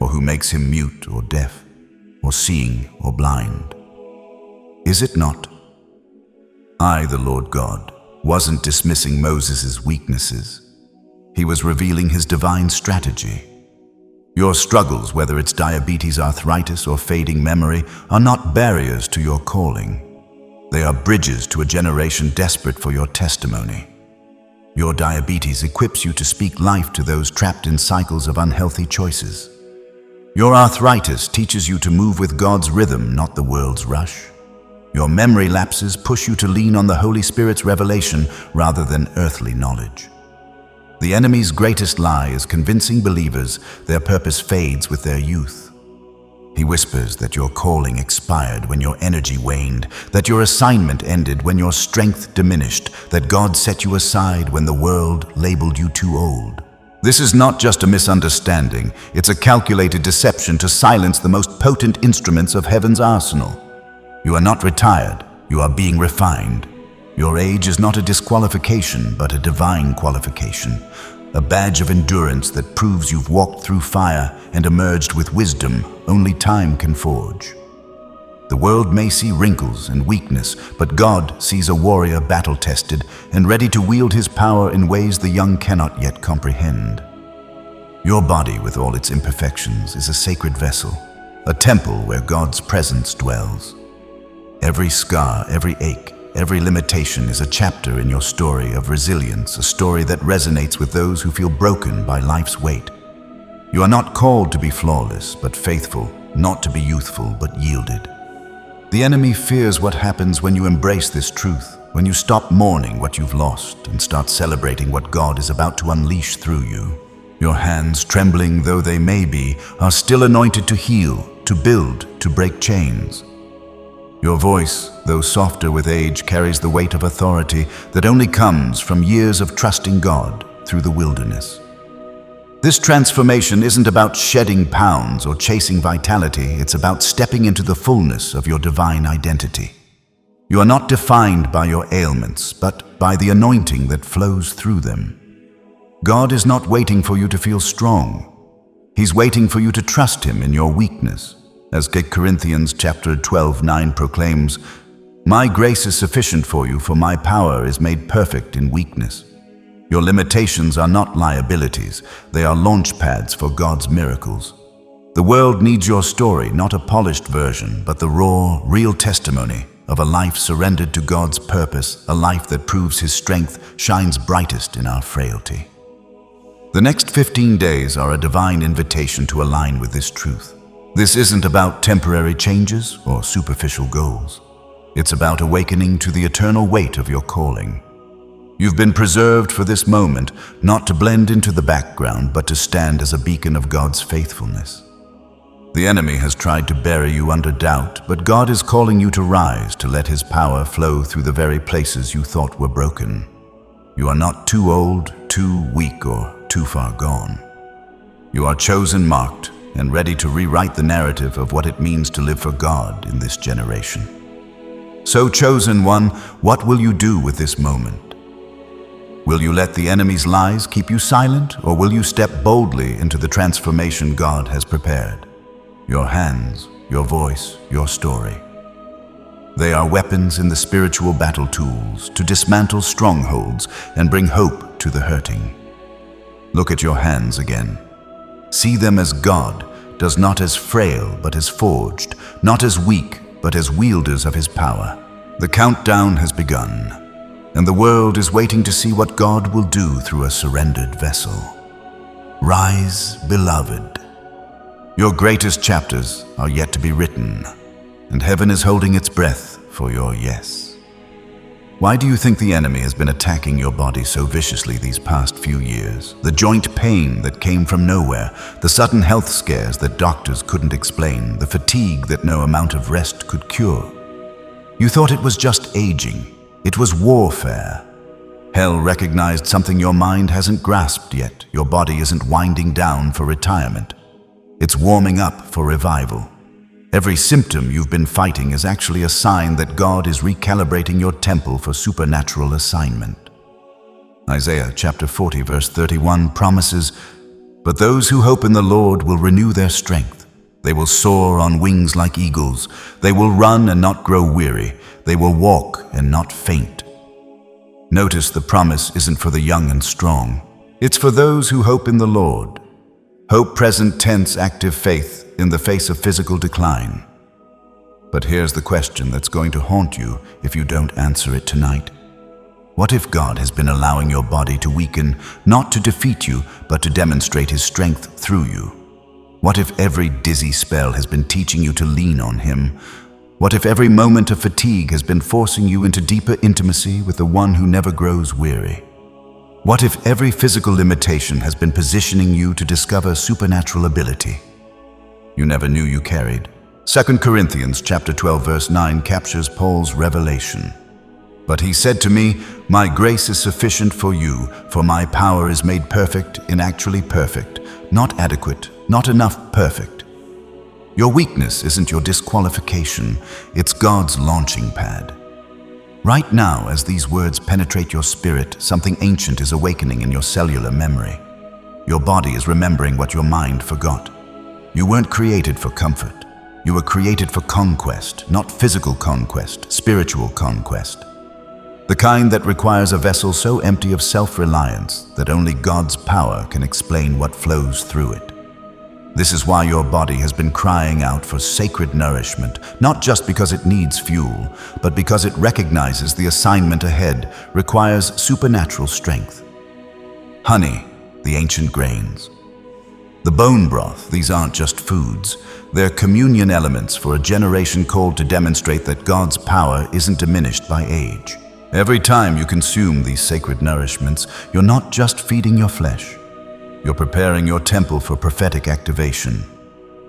Or who makes him mute or deaf, or seeing or blind? Is it not I, the Lord God, wasn't dismissing Moses' weaknesses? He was revealing his divine strategy. Your struggles, whether it's diabetes, arthritis, or fading memory, are not barriers to your calling. They are bridges to a generation desperate for your testimony. Your diabetes equips you to speak life to those trapped in cycles of unhealthy choices. Your arthritis teaches you to move with God's rhythm, not the world's rush. Your memory lapses push you to lean on the Holy Spirit's revelation rather than earthly knowledge. The enemy's greatest lie is convincing believers their purpose fades with their youth. He whispers that your calling expired when your energy waned, that your assignment ended when your strength diminished, that God set you aside when the world labeled you too old. This is not just a misunderstanding, it's a calculated deception to silence the most potent instruments of heaven's arsenal. You are not retired, you are being refined. Your age is not a disqualification, but a divine qualification, a badge of endurance that proves you've walked through fire and emerged with wisdom only time can forge. The world may see wrinkles and weakness, but God sees a warrior battle-tested and ready to wield his power in ways the young cannot yet comprehend. Your body, with all its imperfections, is a sacred vessel, a temple where God's presence dwells. Every scar, every ache, every limitation is a chapter in your story of resilience, a story that resonates with those who feel broken by life's weight. You are not called to be flawless, but faithful, not to be youthful, but yielded. The enemy fears what happens when you embrace this truth, when you stop mourning what you've lost and start celebrating what God is about to unleash through you. Your hands, trembling though they may be, are still anointed to heal, to build, to break chains. Your voice, though softer with age, carries the weight of authority that only comes from years of trusting God through the wilderness. This transformation isn't about shedding pounds or chasing vitality, it's about stepping into the fullness of your divine identity. You are not defined by your ailments, but by the anointing that flows through them. God is not waiting for you to feel strong. He's waiting for you to trust Him in your weakness. As Corinthians chapter 12:9 proclaims, "My grace is sufficient for you, for my power is made perfect in weakness." Your limitations are not liabilities, they are launch pads for God's miracles. The world needs your story, not a polished version, but the raw, real testimony of a life surrendered to God's purpose, a life that proves His strength shines brightest in our frailty. The next 15 days are a divine invitation to align with this truth. This isn't about temporary changes or superficial goals. It's about awakening to the eternal weight of your calling. You've been preserved for this moment, not to blend into the background, but to stand as a beacon of God's faithfulness. The enemy has tried to bury you under doubt, but God is calling you to rise, to let His power flow through the very places you thought were broken. You are not too old, too weak, or too far gone. You are chosen, marked, and ready to rewrite the narrative of what it means to live for God in this generation. So, chosen one, what will you do with this moment? Will you let the enemy's lies keep you silent, or will you step boldly into the transformation God has prepared? Your hands, your voice, your story. They are weapons in the spiritual battle tools to dismantle strongholds and bring hope to the hurting. Look at your hands again. See them as God does, not as frail, but as forged, not as weak, but as wielders of His power. The countdown has begun, and the world is waiting to see what God will do through a surrendered vessel. Rise, beloved. Your greatest chapters are yet to be written, and heaven is holding its breath for your yes. Why do you think the enemy has been attacking your body so viciously these past few years? The joint pain that came from nowhere, the sudden health scares that doctors couldn't explain, the fatigue that no amount of rest could cure. You thought it was just aging. It was warfare. Hell recognized something your mind hasn't grasped yet. Your body isn't winding down for retirement. It's warming up for revival. Every symptom you've been fighting is actually a sign that God is recalibrating your temple for supernatural assignment. Isaiah chapter 40 verse 31 promises, "But those who hope in the Lord will renew their strength. They will soar on wings like eagles. They will run and not grow weary. They will walk and not faint." Notice the promise isn't for the young and strong. It's for those who hope in the Lord. Hope present tense active faith in the face of physical decline. But here's the question that's going to haunt you if you don't answer it tonight. What if God has been allowing your body to weaken, not to defeat you, but to demonstrate His strength through you? What if every dizzy spell has been teaching you to lean on Him? What if every moment of fatigue has been forcing you into deeper intimacy with the one who never grows weary? What if every physical limitation has been positioning you to discover supernatural ability you never knew you carried? 2 Corinthians chapter 12 verse 9 captures Paul's revelation. "But he said to me, 'My grace is sufficient for you, for my power is made perfect in actually perfect, not adequate, not enough perfect.'" Your weakness isn't your disqualification, it's God's launching pad. Right now, as these words penetrate your spirit, something ancient is awakening in your cellular memory. Your body is remembering what your mind forgot. You weren't created for comfort. You were created for conquest, not physical conquest, spiritual conquest. The kind that requires a vessel so empty of self-reliance that only God's power can explain what flows through it. This is why your body has been crying out for sacred nourishment, not just because it needs fuel, but because it recognizes the assignment ahead requires supernatural strength. Honey, the ancient grains. The bone broth, these aren't just foods. They're communion elements for a generation called to demonstrate that God's power isn't diminished by age. Every time you consume these sacred nourishments, you're not just feeding your flesh. You're preparing your temple for prophetic activation.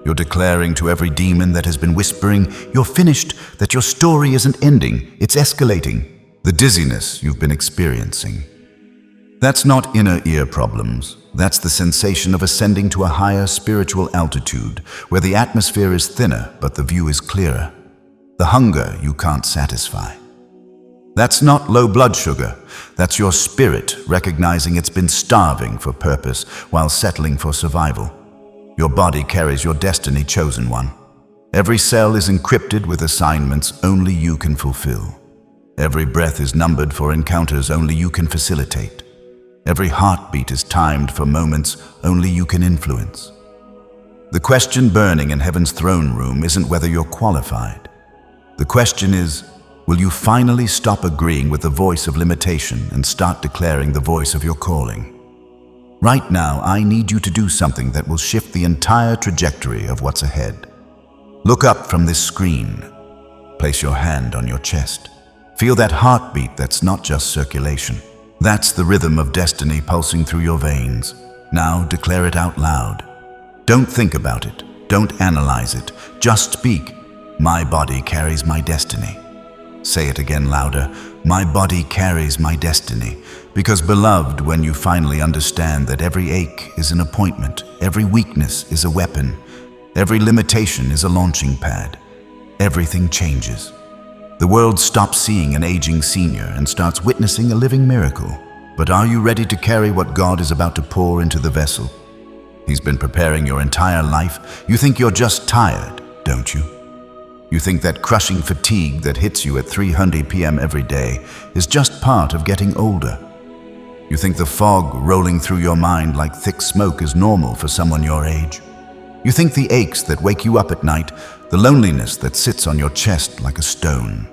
You're declaring to every demon that has been whispering, "You're finished," that your story isn't ending, it's escalating. The dizziness you've been experiencing. That's not inner ear problems. That's the sensation of ascending to a higher spiritual altitude, where the atmosphere is thinner but the view is clearer. The hunger you can't satisfy. That's not low blood sugar. That's your spirit recognizing it's been starving for purpose while settling for survival. Your body carries your destiny, chosen one. Every cell is encrypted with assignments only you can fulfill. Every breath is numbered for encounters only you can facilitate. Every heartbeat is timed for moments only you can influence. The question burning in heaven's throne room isn't whether you're qualified. The question is, will you finally stop agreeing with the voice of limitation and start declaring the voice of your calling? Right now, I need you to do something that will shift the entire trajectory of what's ahead. Look up from this screen. Place your hand on your chest. Feel that heartbeat that's not just circulation. That's the rhythm of destiny pulsing through your veins. Now declare it out loud. Don't think about it. Don't analyze it. Just speak. My body carries my destiny. Say it again louder. My body carries my destiny. Because, beloved, when you finally understand that every ache is an appointment, every weakness is a weapon, every limitation is a launching pad, everything changes. The world stops seeing an aging senior and starts witnessing a living miracle. But are you ready to carry what God is about to pour into the vessel? He's been preparing your entire life. You think you're just tired, don't you? You think that crushing fatigue that hits you at 3:00 p.m. every day is just part of getting older. You think the fog rolling through your mind like thick smoke is normal for someone your age. You think the aches that wake you up at night, the loneliness that sits on your chest like a stone,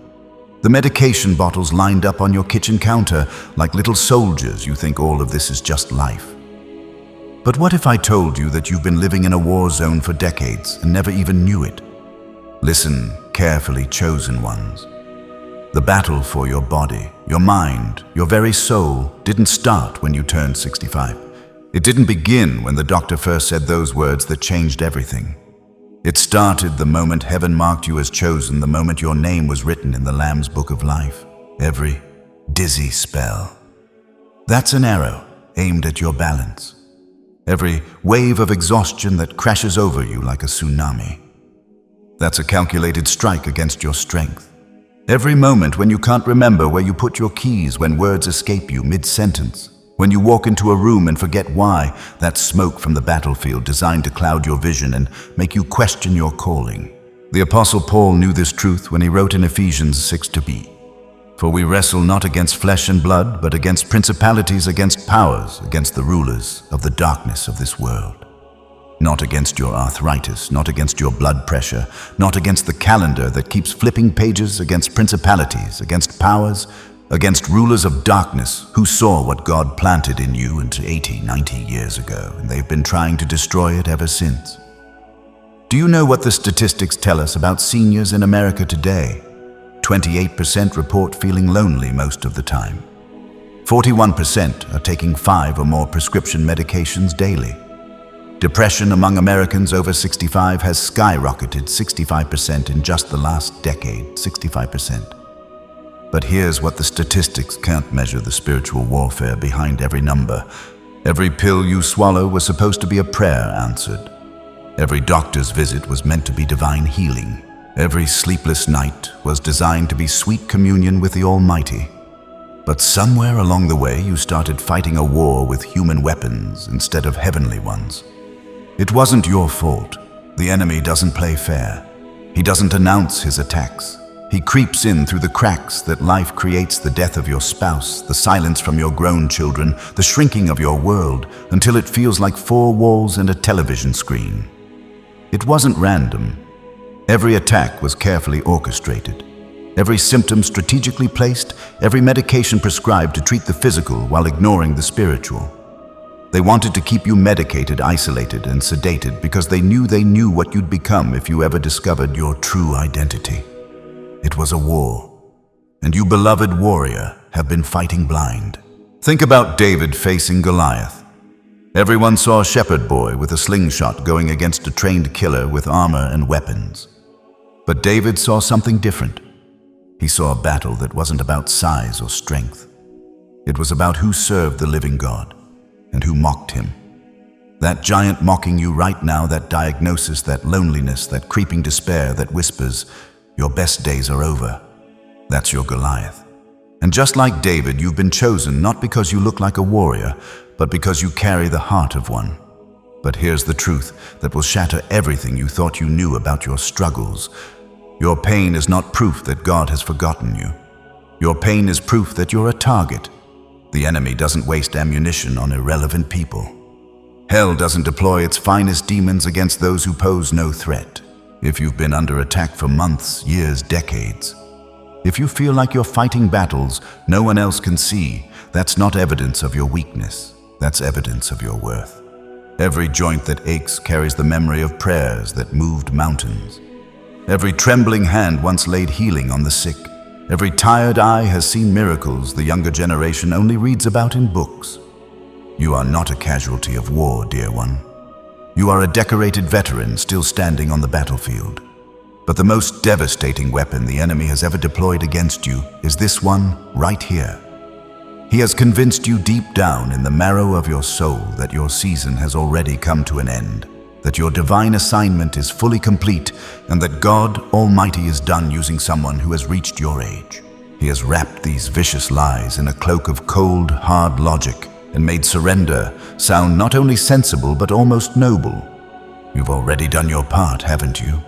the medication bottles lined up on your kitchen counter like little soldiers, you think all of this is just life. But what if I told you that you've been living in a war zone for decades and never even knew it? Listen carefully, chosen ones. The battle for your body, your mind, your very soul didn't start when you turned 65. It didn't begin when the doctor first said those words that changed everything. It started the moment heaven marked you as chosen, the moment your name was written in the Lamb's Book of Life. Every dizzy spell. That's an arrow aimed at your balance. Every wave of exhaustion that crashes over you like a tsunami. That's a calculated strike against your strength. Every moment when you can't remember where you put your keys, when words escape you mid-sentence, when you walk into a room and forget why, that's smoke from the battlefield designed to cloud your vision and make you question your calling. The Apostle Paul knew this truth when he wrote in Ephesians 6:2b, "For we wrestle not against flesh and blood, but against principalities, against powers, against the rulers of the darkness of this world." Not against your arthritis, not against your blood pressure, not against the calendar that keeps flipping pages, against principalities, against powers, against rulers of darkness who saw what God planted in you into 80, 90 years ago, and they've been trying to destroy it ever since. Do you know what the statistics tell us about seniors in America today? 28% report feeling lonely most of the time. 41% are taking 5 or more prescription medications daily. Depression among Americans over 65 has skyrocketed 65% in just the last decade, 65%. But here's what the statistics can't measure: the spiritual warfare behind every number. Every pill you swallow was supposed to be a prayer answered. Every doctor's visit was meant to be divine healing. Every sleepless night was designed to be sweet communion with the Almighty. But somewhere along the way, you started fighting a war with human weapons instead of heavenly ones. It wasn't your fault. The enemy doesn't play fair. He doesn't announce his attacks. He creeps in through the cracks that life creates: the death of your spouse, the silence from your grown children, the shrinking of your world, until it feels like 4 walls and a television screen. It wasn't random. Every attack was carefully orchestrated. Every symptom strategically placed, every medication prescribed to treat the physical while ignoring the spiritual. They wanted to keep you medicated, isolated, and sedated because they knew what you'd become if you ever discovered your true identity. It was a war, and you, beloved warrior, have been fighting blind. Think about David facing Goliath. Everyone saw a shepherd boy with a slingshot going against a trained killer with armor and weapons. But David saw something different. He saw a battle that wasn't about size or strength. It was about who served the living God and who mocked him. That giant mocking you right now, that diagnosis, that loneliness, that creeping despair that whispers, "Your best days are over." That's your Goliath. And just like David, you've been chosen not because you look like a warrior, but because you carry the heart of one. But here's the truth that will shatter everything you thought you knew about your struggles. Your pain is not proof that God has forgotten you. Your pain is proof that you're a target. The enemy doesn't waste ammunition on irrelevant people. Hell doesn't deploy its finest demons against those who pose no threat. If you've been under attack for months, years, decades, if you feel like you're fighting battles no one else can see, that's not evidence of your weakness. That's evidence of your worth. Every joint that aches carries the memory of prayers that moved mountains. Every trembling hand once laid healing on the sick. Every tired eye has seen miracles the younger generation only reads about in books. You are not a casualty of war, dear one. You are a decorated veteran still standing on the battlefield. But the most devastating weapon the enemy has ever deployed against you is this one right here. He has convinced you deep down in the marrow of your soul that your season has already come to an end, that your divine assignment is fully complete, and that God Almighty is done using someone who has reached your age. He has wrapped these vicious lies in a cloak of cold, hard logic and made surrender sound not only sensible but almost noble. You've already done your part, haven't you?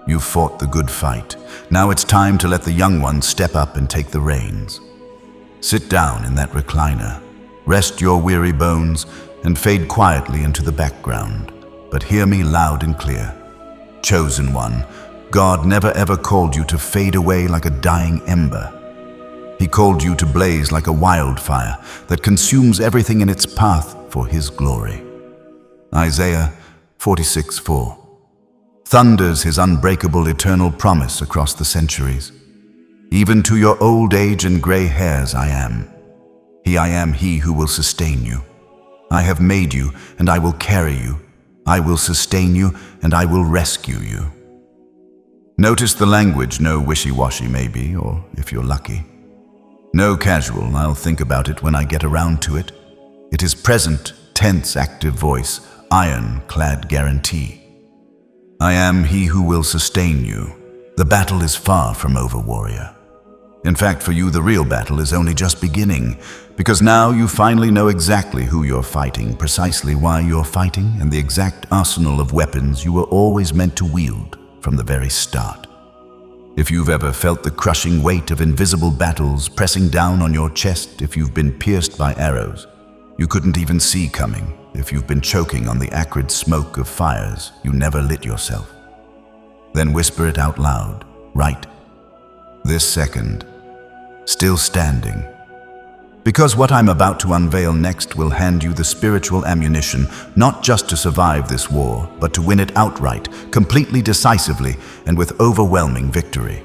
You've fought the good fight. Now it's time to let the young ones step up and take the reins. Sit down in that recliner, rest your weary bones, and fade quietly into the background. But hear me loud and clear. Chosen one, God never ever called you to fade away like a dying ember. He called you to blaze like a wildfire that consumes everything in its path for His glory. Isaiah 46:4 thunders His unbreakable eternal promise across the centuries. Even to your old age and gray hairs I am. I am he who will sustain you. I have made you, and I will carry you. I will sustain you, and I will rescue you. Notice the language, no wishy-washy maybe, or if you're lucky. No casual, I'll think about it when I get around to it. It is present, tense, active voice, iron-clad guarantee. I am he who will sustain you. The battle is far from over, warrior. In fact, for you, the real battle is only just beginning, because now you finally know exactly who you're fighting, precisely why you're fighting, and the exact arsenal of weapons you were always meant to wield from the very start. If you've ever felt the crushing weight of invisible battles pressing down on your chest, if you've been pierced by arrows you couldn't even see coming, if you've been choking on the acrid smoke of fires you never lit yourself, then whisper it out loud, right this second. Still standing. Because what I'm about to unveil next will hand you the spiritual ammunition, not just to survive this war, but to win it outright, completely decisively, and with overwhelming victory.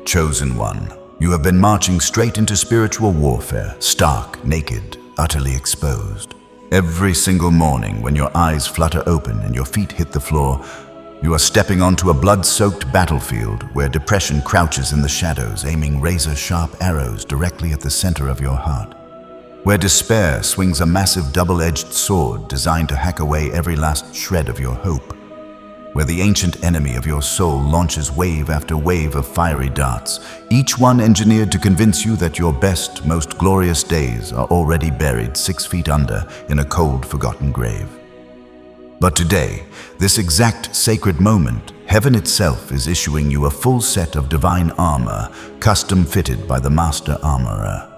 Chosen one, you have been marching straight into spiritual warfare, stark, naked, utterly exposed. Every single morning when your eyes flutter open and your feet hit the floor, you are stepping onto a blood-soaked battlefield where depression crouches in the shadows, aiming razor-sharp arrows directly at the center of your heart. Where despair swings a massive double-edged sword designed to hack away every last shred of your hope. Where the ancient enemy of your soul launches wave after wave of fiery darts, each one engineered to convince you that your best, most glorious days are already buried 6 feet under in a cold, forgotten grave. But today, this exact sacred moment, heaven itself is issuing you a full set of divine armor, custom-fitted by the master armorer.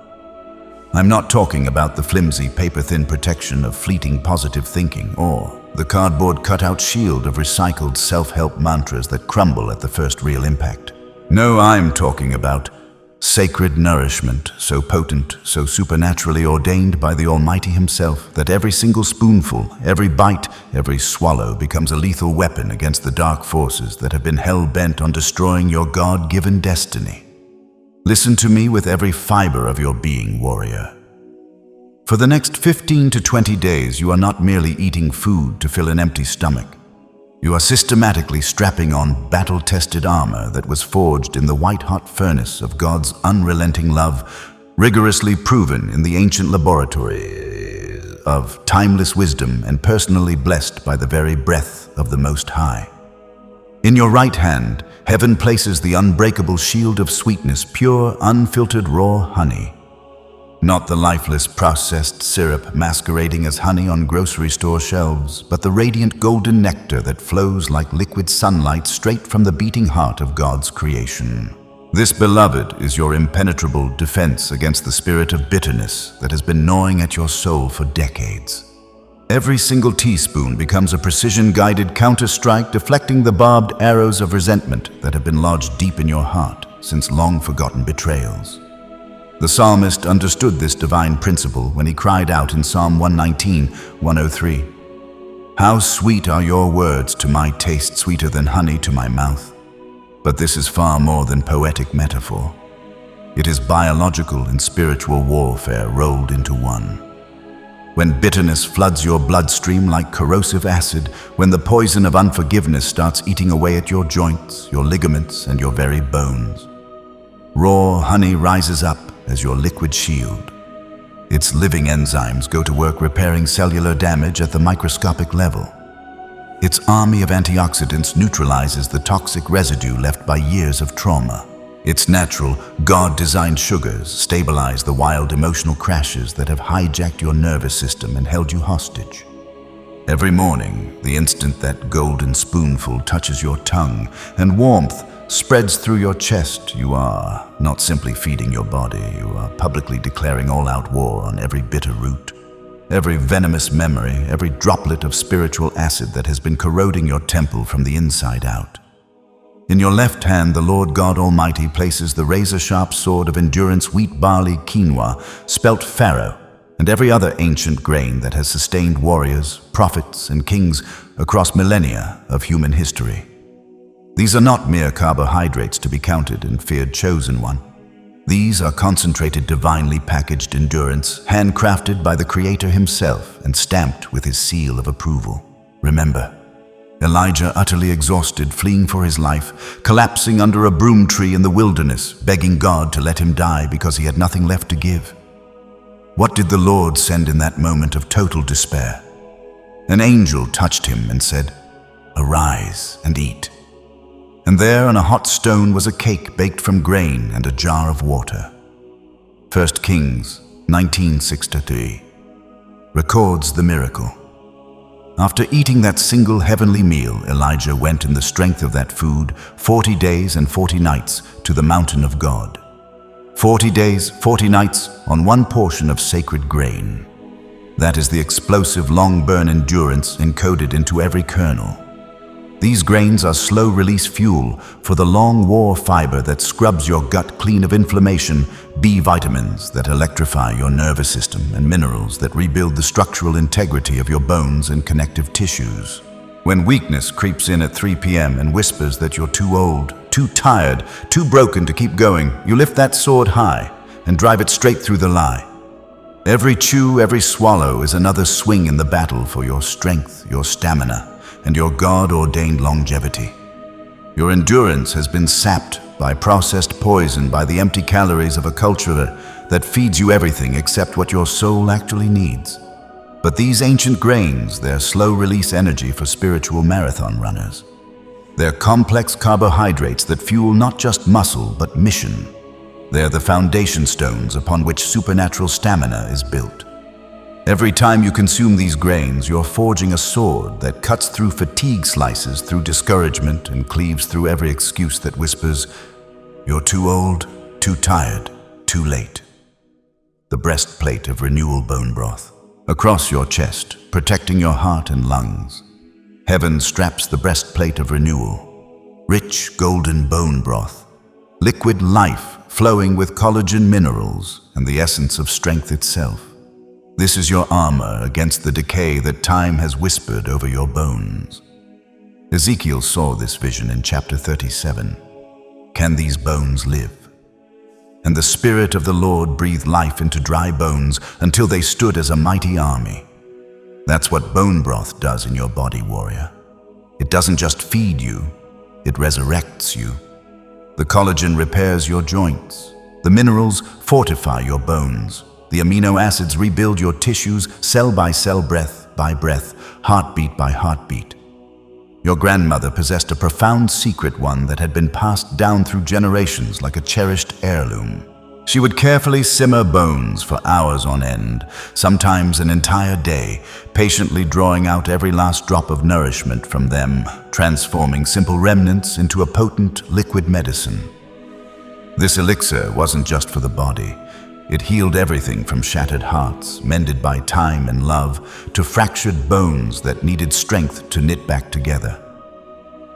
I'm not talking about the flimsy, paper-thin protection of fleeting positive thinking, or the cardboard cutout shield of recycled self-help mantras that crumble at the first real impact. No, I'm talking about sacred nourishment, so potent, so supernaturally ordained by the Almighty Himself, that every single spoonful, every bite, every swallow becomes a lethal weapon against the dark forces that have been hell-bent on destroying your God-given destiny. Listen to me with every fiber of your being, warrior. For the next 15 to 20 days, you are not merely eating food to fill an empty stomach. You are systematically strapping on battle-tested armor that was forged in the white-hot furnace of God's unrelenting love, rigorously proven in the ancient laboratory of timeless wisdom and personally blessed by the very breath of the Most High. In your right hand, heaven places the unbreakable shield of sweetness, pure, unfiltered raw honey. Not the lifeless processed syrup masquerading as honey on grocery store shelves, but the radiant golden nectar that flows like liquid sunlight straight from the beating heart of God's creation. This, beloved, is your impenetrable defense against the spirit of bitterness that has been gnawing at your soul for decades. Every single teaspoon becomes a precision-guided counter-strike, deflecting the barbed arrows of resentment that have been lodged deep in your heart since long-forgotten betrayals. The psalmist understood this divine principle when he cried out in Psalm 119:103, "How sweet are your words to my taste, sweeter than honey to my mouth." But this is far more than poetic metaphor. It is biological and spiritual warfare rolled into one. When bitterness floods your bloodstream like corrosive acid, when the poison of unforgiveness starts eating away at your joints, your ligaments, and your very bones, raw honey rises up as your liquid shield. Its living enzymes go to work repairing cellular damage at the microscopic level. Its army of antioxidants neutralizes the toxic residue left by years of trauma. Its natural, God-designed sugars stabilize the wild emotional crashes that have hijacked your nervous system and held you hostage. Every morning, the instant that golden spoonful touches your tongue and warmth spreads through your chest, you are not simply feeding your body, you are publicly declaring all-out war on every bitter root, every venomous memory, every droplet of spiritual acid that has been corroding your temple from the inside out. In your left hand, the Lord God Almighty places the razor-sharp sword of endurance, wheat, barley, quinoa, spelt farro, and every other ancient grain that has sustained warriors, prophets, and kings across millennia of human history. These are not mere carbohydrates to be counted and feared chosen one. These are concentrated, divinely packaged endurance, handcrafted by the Creator himself and stamped with his seal of approval. Remember, Elijah, utterly exhausted, fleeing for his life, collapsing under a broom tree in the wilderness, begging God to let him die because he had nothing left to give. What did the Lord send in that moment of total despair? An angel touched him and said, "Arise and eat." And there on a hot stone was a cake baked from grain and a jar of water. 1 Kings 19:6-3 records the miracle. After eating that single heavenly meal, Elijah went in the strength of that food 40 days and 40 nights to the mountain of God. 40 days, 40 nights on one portion of sacred grain. That is the explosive long-burn endurance encoded into every kernel. These grains are slow-release fuel for the long war fiber that scrubs your gut clean of inflammation, B vitamins that electrify your nervous system, and minerals that rebuild the structural integrity of your bones and connective tissues. When weakness creeps in at 3 p.m. and whispers that you're too old, too tired, too broken to keep going, you lift that sword high and drive it straight through the lie. Every chew, every swallow is another swing in the battle for your strength, your stamina, and your God-ordained longevity. Your endurance has been sapped by processed poison, by the empty calories of a culture that feeds you everything except what your soul actually needs. But these ancient grains, they're slow-release energy for spiritual marathon runners. They're complex carbohydrates that fuel not just muscle, but mission. They're the foundation stones upon which supernatural stamina is built. Every time you consume these grains, you're forging a sword that cuts through fatigue, slices through discouragement, and cleaves through every excuse that whispers, "You're too old, too tired, too late." The breastplate of renewal bone broth. Across your chest, protecting your heart and lungs. Heaven straps the breastplate of renewal. Rich golden bone broth. Liquid life flowing with collagen minerals and the essence of strength itself. This is your armor against the decay that time has whispered over your bones. Ezekiel saw this vision in chapter 37. Can these bones live? And the Spirit of the Lord breathed life into dry bones until they stood as a mighty army. That's what bone broth does in your body, warrior. It doesn't just feed you, it resurrects you. The collagen repairs your joints. The minerals fortify your bones. The amino acids rebuild your tissues, cell by cell, breath by breath, heartbeat by heartbeat. Your grandmother possessed a profound secret, one that had been passed down through generations like a cherished heirloom. She would carefully simmer bones for hours on end, sometimes an entire day, patiently drawing out every last drop of nourishment from them, transforming simple remnants into a potent liquid medicine. This elixir wasn't just for the body. It healed everything from shattered hearts, mended by time and love, to fractured bones that needed strength to knit back together.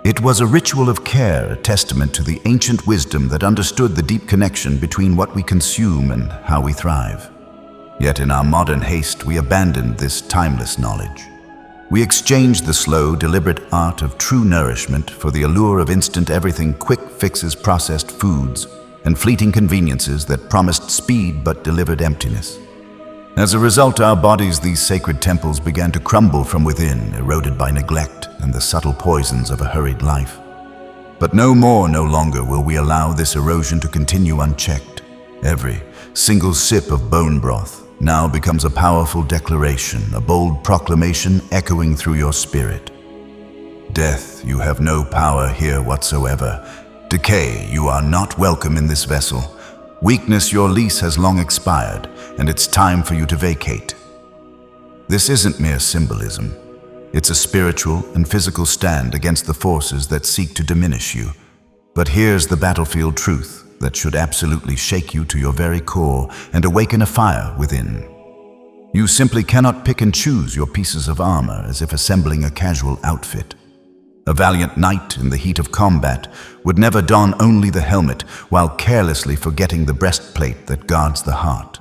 It was a ritual of care, a testament to the ancient wisdom that understood the deep connection between what we consume and how we thrive. Yet in our modern haste, we abandoned this timeless knowledge. We exchanged the slow, deliberate art of true nourishment for the allure of instant everything, quick fixes, processed foods, and fleeting conveniences that promised speed but delivered emptiness. As a result, our bodies, these sacred temples, began to crumble from within, eroded by neglect and the subtle poisons of a hurried life. But no longer will we allow this erosion to continue unchecked. Every single sip of bone broth now becomes a powerful declaration, a bold proclamation echoing through your spirit. Death, you have no power here whatsoever. Decay, you are not welcome in this vessel. Weakness, your lease has long expired, and it's time for you to vacate. This isn't mere symbolism. It's a spiritual and physical stand against the forces that seek to diminish you. But here's the battlefield truth that should absolutely shake you to your very core and awaken a fire within. You simply cannot pick and choose your pieces of armor as if assembling a casual outfit. A valiant knight in the heat of combat would never don only the helmet while carelessly forgetting the breastplate that guards the heart.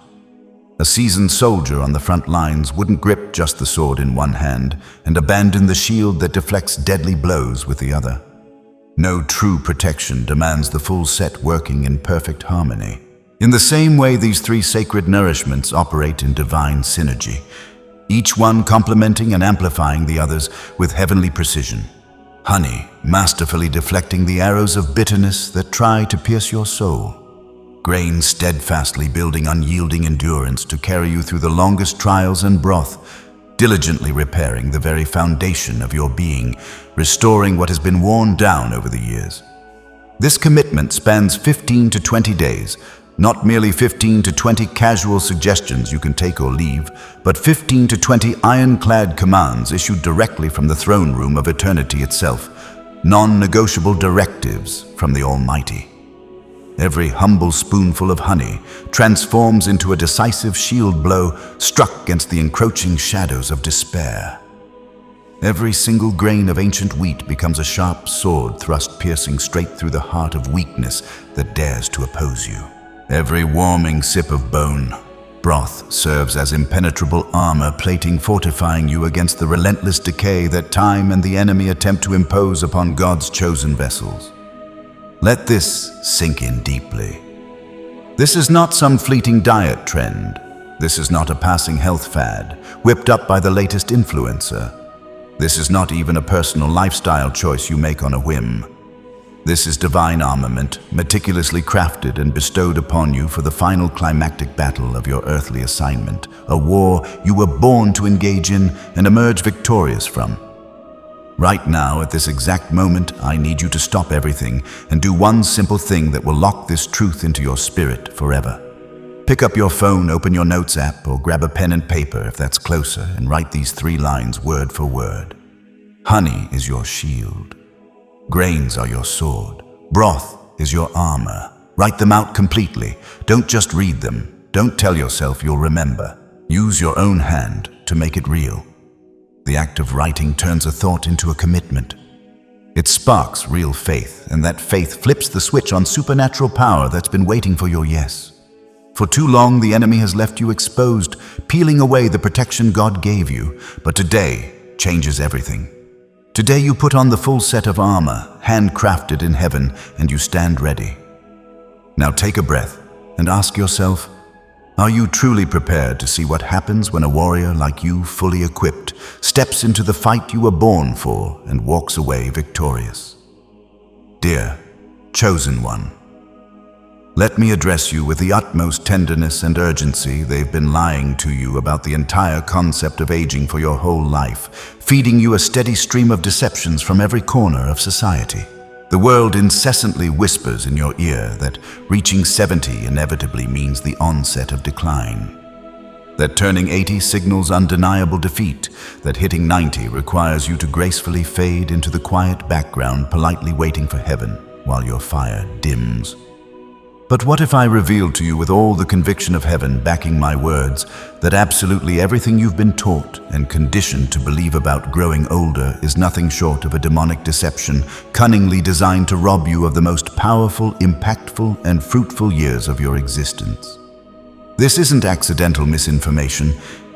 A seasoned soldier on the front lines wouldn't grip just the sword in one hand and abandon the shield that deflects deadly blows with the other. No true protection demands the full set working in perfect harmony. In the same way, these three sacred nourishments operate in divine synergy, each one complementing and amplifying the others with heavenly precision. Honey, masterfully deflecting the arrows of bitterness that try to pierce your soul. Grain, steadfastly building unyielding endurance to carry you through the longest trials, and broth, diligently repairing the very foundation of your being, restoring what has been worn down over the years. This commitment spans 15 to 20 days, not merely 15 to 20 casual suggestions you can take or leave, but 15 to 20 ironclad commands issued directly from the throne room of eternity itself, non-negotiable directives from the Almighty. Every humble spoonful of honey transforms into a decisive shield blow struck against the encroaching shadows of despair. Every single grain of ancient wheat becomes a sharp sword thrust piercing straight through the heart of weakness that dares to oppose you. Every warming sip of bone broth serves as impenetrable armor plating, fortifying you against the relentless decay that time and the enemy attempt to impose upon God's chosen vessels. Let this sink in deeply. This is not some fleeting diet trend. This is not a passing health fad, whipped up by the latest influencer. This is not even a personal lifestyle choice you make on a whim. This is divine armament, meticulously crafted and bestowed upon you for the final climactic battle of your earthly assignment, a war you were born to engage in and emerge victorious from. Right now, at this exact moment, I need you to stop everything and do one simple thing that will lock this truth into your spirit forever. Pick up your phone, open your notes app, or grab a pen and paper if that's closer, and write these 3 lines word for word. Honey is your shield. Grains are your sword. Broth is your armor. Write them out completely. Don't just read them. Don't tell yourself you'll remember. Use your own hand to make it real. The act of writing turns a thought into a commitment. It sparks real faith, and that faith flips the switch on supernatural power that's been waiting for your yes. For too long, the enemy has left you exposed, peeling away the protection God gave you. But today changes everything. Today you put on the full set of armor, handcrafted in heaven, and you stand ready. Now take a breath and ask yourself, are you truly prepared to see what happens when a warrior like you, fully equipped, steps into the fight you were born for and walks away victorious? Dear chosen one, let me address you with the utmost tenderness and urgency. They've been lying to you about the entire concept of aging for your whole life, feeding you a steady stream of deceptions from every corner of society. The world incessantly whispers in your ear that reaching 70 inevitably means the onset of decline. That turning 80 signals undeniable defeat, that hitting 90 requires you to gracefully fade into the quiet background, politely waiting for heaven while your fire dims. But what if I revealed to you with all the conviction of heaven backing my words that absolutely everything you've been taught and conditioned to believe about growing older is nothing short of a demonic deception cunningly designed to rob you of the most powerful, impactful, and fruitful years of your existence? This isn't accidental misinformation.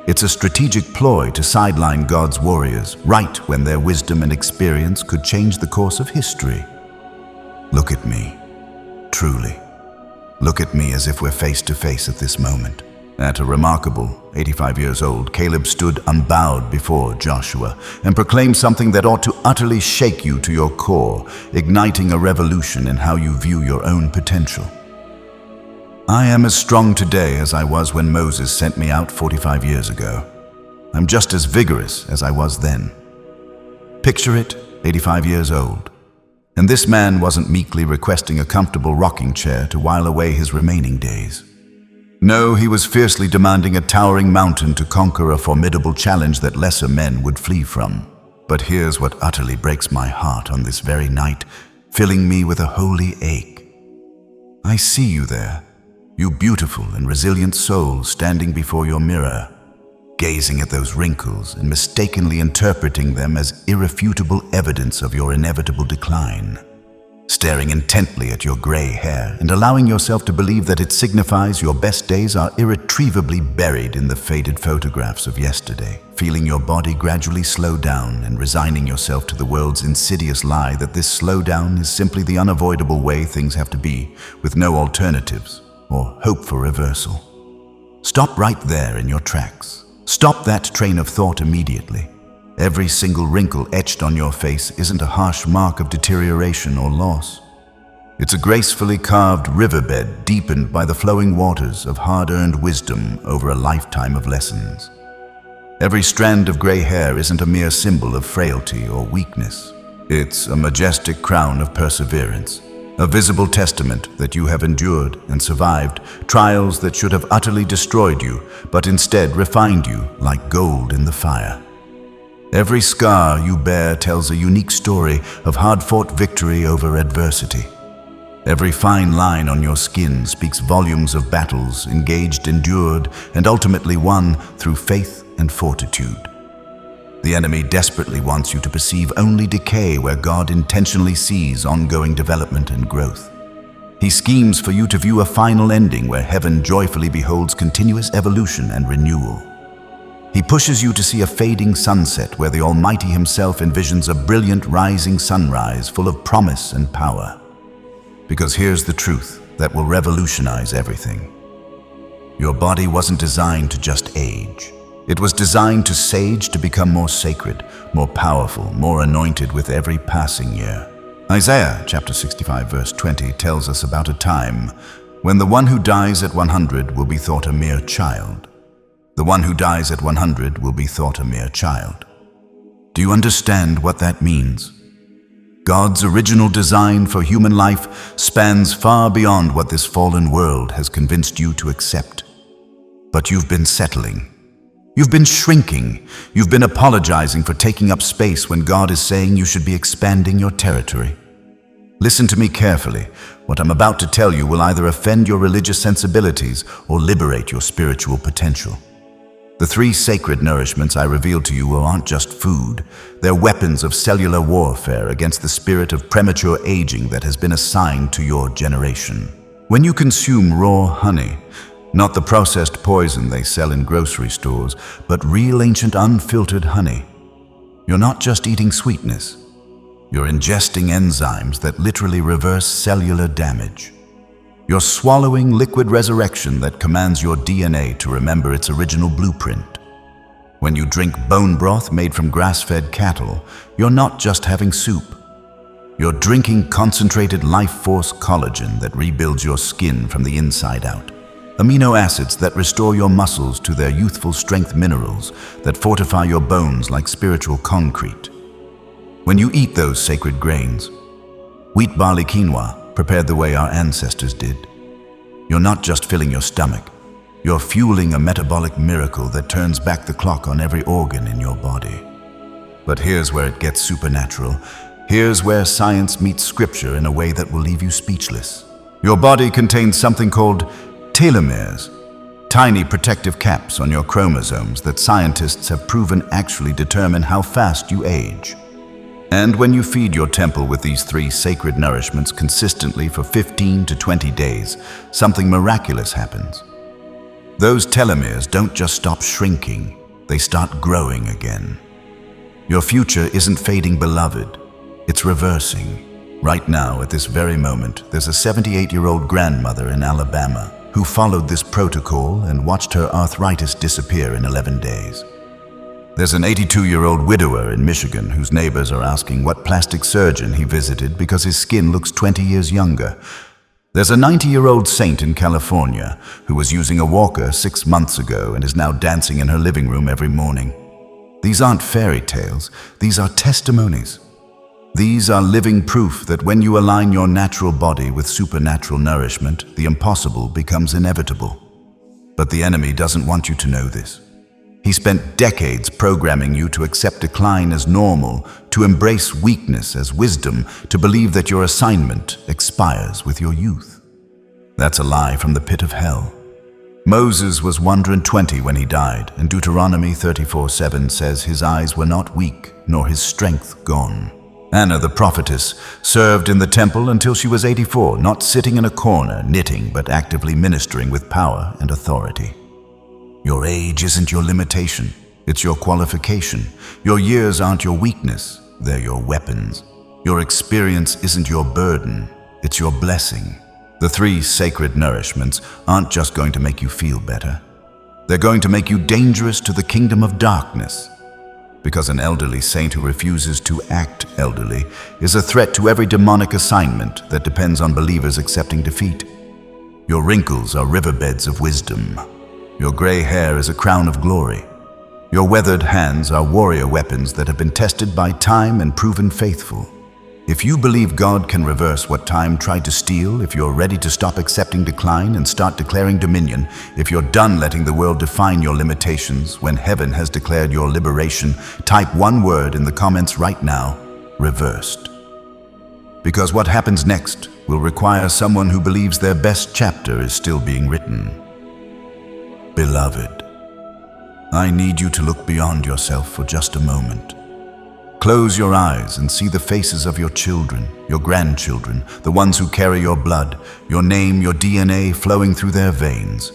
It's a strategic ploy to sideline God's warriors right when their wisdom and experience could change the course of history. Look at me, truly. Look at me as if we're face to face at this moment. At a remarkable 85 years old, Caleb stood unbowed before Joshua and proclaimed something that ought to utterly shake you to your core, igniting a revolution in how you view your own potential. I am as strong today as I was when Moses sent me out 45 years ago. I'm just as vigorous as I was then. Picture it, 85 years old. And this man wasn't meekly requesting a comfortable rocking chair to while away his remaining days. No, he was fiercely demanding a towering mountain to conquer a formidable challenge that lesser men would flee from. But here's what utterly breaks my heart on this very night, filling me with a holy ache. I see you there, you beautiful and resilient soul standing before your mirror, gazing at those wrinkles and mistakenly interpreting them as irrefutable evidence of your inevitable decline. staring intently at your gray hair and allowing yourself to believe that it signifies your best days are irretrievably buried in the faded photographs of yesterday, feeling your body gradually slow down and resigning yourself to the world's insidious lie that this slowdown is simply the unavoidable way things have to be, with no alternatives or hope for reversal. Stop right there in your tracks. Stop that train of thought immediately. Every single wrinkle etched on your face isn't a harsh mark of deterioration or loss. It's a gracefully carved riverbed deepened by the flowing waters of hard-earned wisdom over a lifetime of lessons. Every strand of gray hair isn't a mere symbol of frailty or weakness. It's a majestic crown of perseverance, a visible testament that you have endured and survived trials that should have utterly destroyed you, but instead refined you like gold in the fire. Every scar you bear tells a unique story of hard-fought victory over adversity. Every fine line on your skin speaks volumes of battles engaged, endured, and ultimately won through faith and fortitude. The enemy desperately wants you to perceive only decay where God intentionally sees ongoing development and growth. He schemes for you to view a final ending where heaven joyfully beholds continuous evolution and renewal. He pushes you to see a fading sunset where the Almighty Himself envisions a brilliant rising sunrise full of promise and power. Because here's the truth that will revolutionize everything. Your body wasn't designed to just age. It was designed to sage, to become more sacred, more powerful, more anointed with every passing year. Isaiah chapter 65 verse 20 tells us about a time when the one who dies at 100 will be thought a mere child. The one who dies at 100 will be thought a mere child. Do you understand what that means? God's original design for human life spans far beyond what this fallen world has convinced you to accept. But you've been settling. You've been shrinking. You've been apologizing for taking up space when God is saying you should be expanding your territory. Listen to me carefully. What I'm about to tell you will either offend your religious sensibilities or liberate your spiritual potential. The three sacred nourishments I reveal to you aren't just food. They're weapons of cellular warfare against the spirit of premature aging that has been assigned to your generation. When you consume raw honey, not the processed poison they sell in grocery stores, but real ancient unfiltered honey, you're not just eating sweetness. You're ingesting enzymes that literally reverse cellular damage. You're swallowing liquid resurrection that commands your DNA to remember its original blueprint. When you drink bone broth made from grass-fed cattle, you're not just having soup. You're drinking concentrated life force collagen that rebuilds your skin from the inside out. Amino acids that restore your muscles to their youthful strength, minerals that fortify your bones like spiritual concrete. When you eat those sacred grains, wheat, barley, quinoa, prepared the way our ancestors did, you're not just filling your stomach, you're fueling a metabolic miracle that turns back the clock on every organ in your body. But here's where it gets supernatural. Here's where science meets scripture in a way that will leave you speechless. Your body contains something called telomeres, tiny protective caps on your chromosomes that scientists have proven actually determine how fast you age. And when you feed your temple with these three sacred nourishments consistently for 15 to 20 days, something miraculous happens. Those telomeres don't just stop shrinking, they start growing again. Your future isn't fading, beloved, it's reversing. Right now, at this very moment, there's a 78-year-old grandmother in Alabama who followed this protocol and watched her arthritis disappear in 11 days. There's an 82-year-old widower in Michigan whose neighbors are asking what plastic surgeon he visited because his skin looks 20 years younger. There's a 90-year-old saint in California who was using a walker 6 months ago and is now dancing in her living room every morning. These aren't fairy tales, these are testimonies. These are living proof that when you align your natural body with supernatural nourishment, the impossible becomes inevitable. But the enemy doesn't want you to know this. He spent decades programming you to accept decline as normal, to embrace weakness as wisdom, to believe that your assignment expires with your youth. That's a lie from the pit of hell. Moses was 120 when he died, and Deuteronomy 34:7 says his eyes were not weak, nor his strength gone. Anna the prophetess served in the temple until she was 84, not sitting in a corner knitting, but actively ministering with power and authority. Your age isn't your limitation, it's your qualification. Your years aren't your weakness, they're your weapons. Your experience isn't your burden, it's your blessing. The 3 sacred nourishments aren't just going to make you feel better. They're going to make you dangerous to the kingdom of darkness. Because an elderly saint who refuses to act elderly is a threat to every demonic assignment that depends on believers accepting defeat. Your wrinkles are riverbeds of wisdom. Your gray hair is a crown of glory. Your weathered hands are warrior weapons that have been tested by time and proven faithful. If you believe God can reverse what time tried to steal, if you're ready to stop accepting decline and start declaring dominion, if you're done letting the world define your limitations when heaven has declared your liberation, type one word in the comments right now: reversed. Because what happens next will require someone who believes their best chapter is still being written. Beloved, I need you to look beyond yourself for just a moment. Close your eyes and see the faces of your children, your grandchildren, the ones who carry your blood, your name, your DNA flowing through their veins.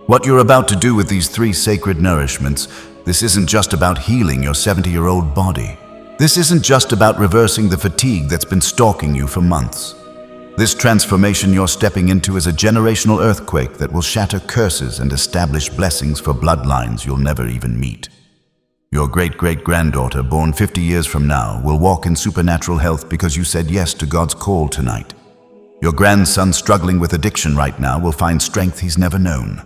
What you're about to do with these 3 sacred nourishments, this isn't just about healing your 70-year-old body. This isn't just about reversing the fatigue that's been stalking you for months. This transformation you're stepping into is a generational earthquake that will shatter curses and establish blessings for bloodlines you'll never even meet. Your great-great-granddaughter, born 50 years from now, will walk in supernatural health because you said yes to God's call tonight. Your grandson struggling with addiction right now will find strength he's never known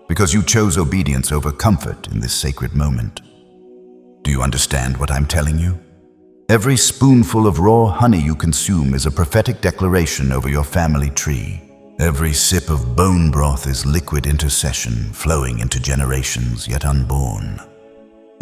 because you chose obedience over comfort in this sacred moment. Do you understand what I'm telling you? Every spoonful of raw honey you consume is a prophetic declaration over your family tree. Every sip of bone broth is liquid intercession flowing into generations yet unborn.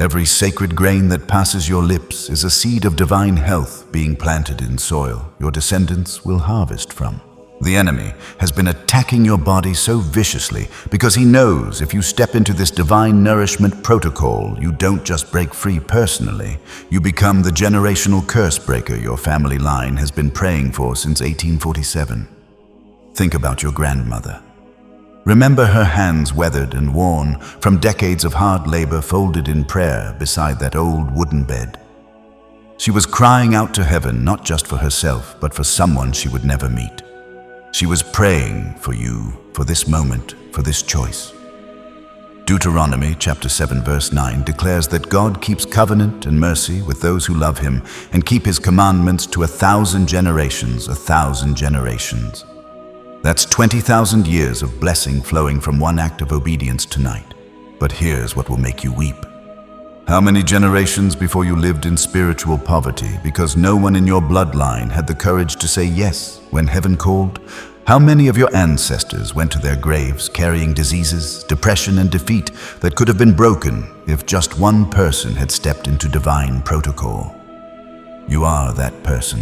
Every sacred grain that passes your lips is a seed of divine health being planted in soil your descendants will harvest from. The enemy has been attacking your body so viciously because he knows if you step into this divine nourishment protocol, you don't just break free personally, you become the generational curse breaker your family line has been praying for since 1847. Think about your grandmother. Remember her hands weathered and worn from decades of hard labor folded in prayer beside that old wooden bed. She was crying out to heaven not just for herself, but for someone she would never meet. She was praying for you, for this moment, for this choice. Deuteronomy chapter 7 verse 9 declares that God keeps covenant and mercy with those who love him and keep his commandments to 1,000 generations, 1,000 generations. That's 20,000 years of blessing flowing from one act of obedience tonight. But here's what will make you weep. How many generations before you lived in spiritual poverty because no one in your bloodline had the courage to say yes when heaven called? How many of your ancestors went to their graves carrying diseases, depression, and defeat that could have been broken if just one person had stepped into divine protocol? You are that person.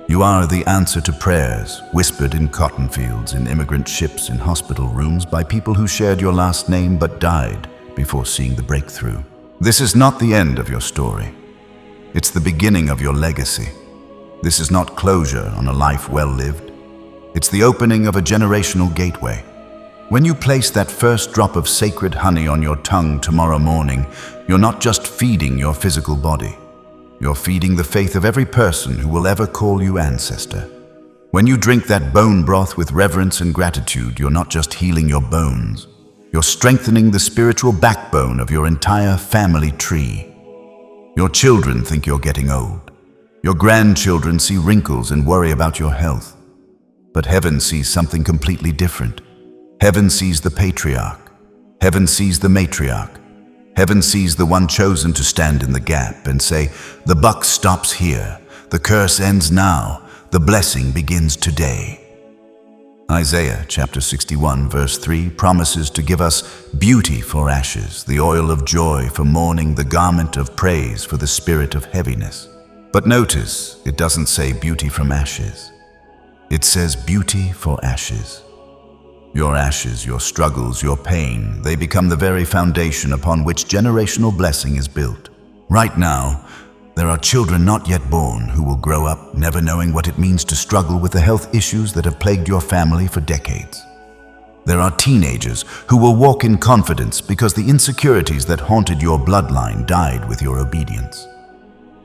You are the answer to prayers whispered in cotton fields, in immigrant ships, in hospital rooms by people who shared your last name but died before seeing the breakthrough. This is not the end of your story. It's the beginning of your legacy. This is not closure on a life well lived. It's the opening of a generational gateway. When you place that first drop of sacred honey on your tongue tomorrow morning, you're not just feeding your physical body. You're feeding the faith of every person who will ever call you ancestor. When you drink that bone broth with reverence and gratitude, you're not just healing your bones. You're strengthening the spiritual backbone of your entire family tree. Your children think you're getting old. Your grandchildren see wrinkles and worry about your health. But heaven sees something completely different. Heaven sees the patriarch. Heaven sees the matriarch. Heaven sees the one chosen to stand in the gap and say, the buck stops here, the curse ends now, the blessing begins today. Isaiah chapter 61 verse 3 promises to give us beauty for ashes, the oil of joy for mourning, the garment of praise for the spirit of heaviness. But notice, it doesn't say beauty from ashes. It says beauty for ashes. Your ashes, your struggles, your pain, they become the very foundation upon which generational blessing is built. Right now, there are children not yet born who will grow up never knowing what it means to struggle with the health issues that have plagued your family for decades. There are teenagers who will walk in confidence because the insecurities that haunted your bloodline died with your obedience.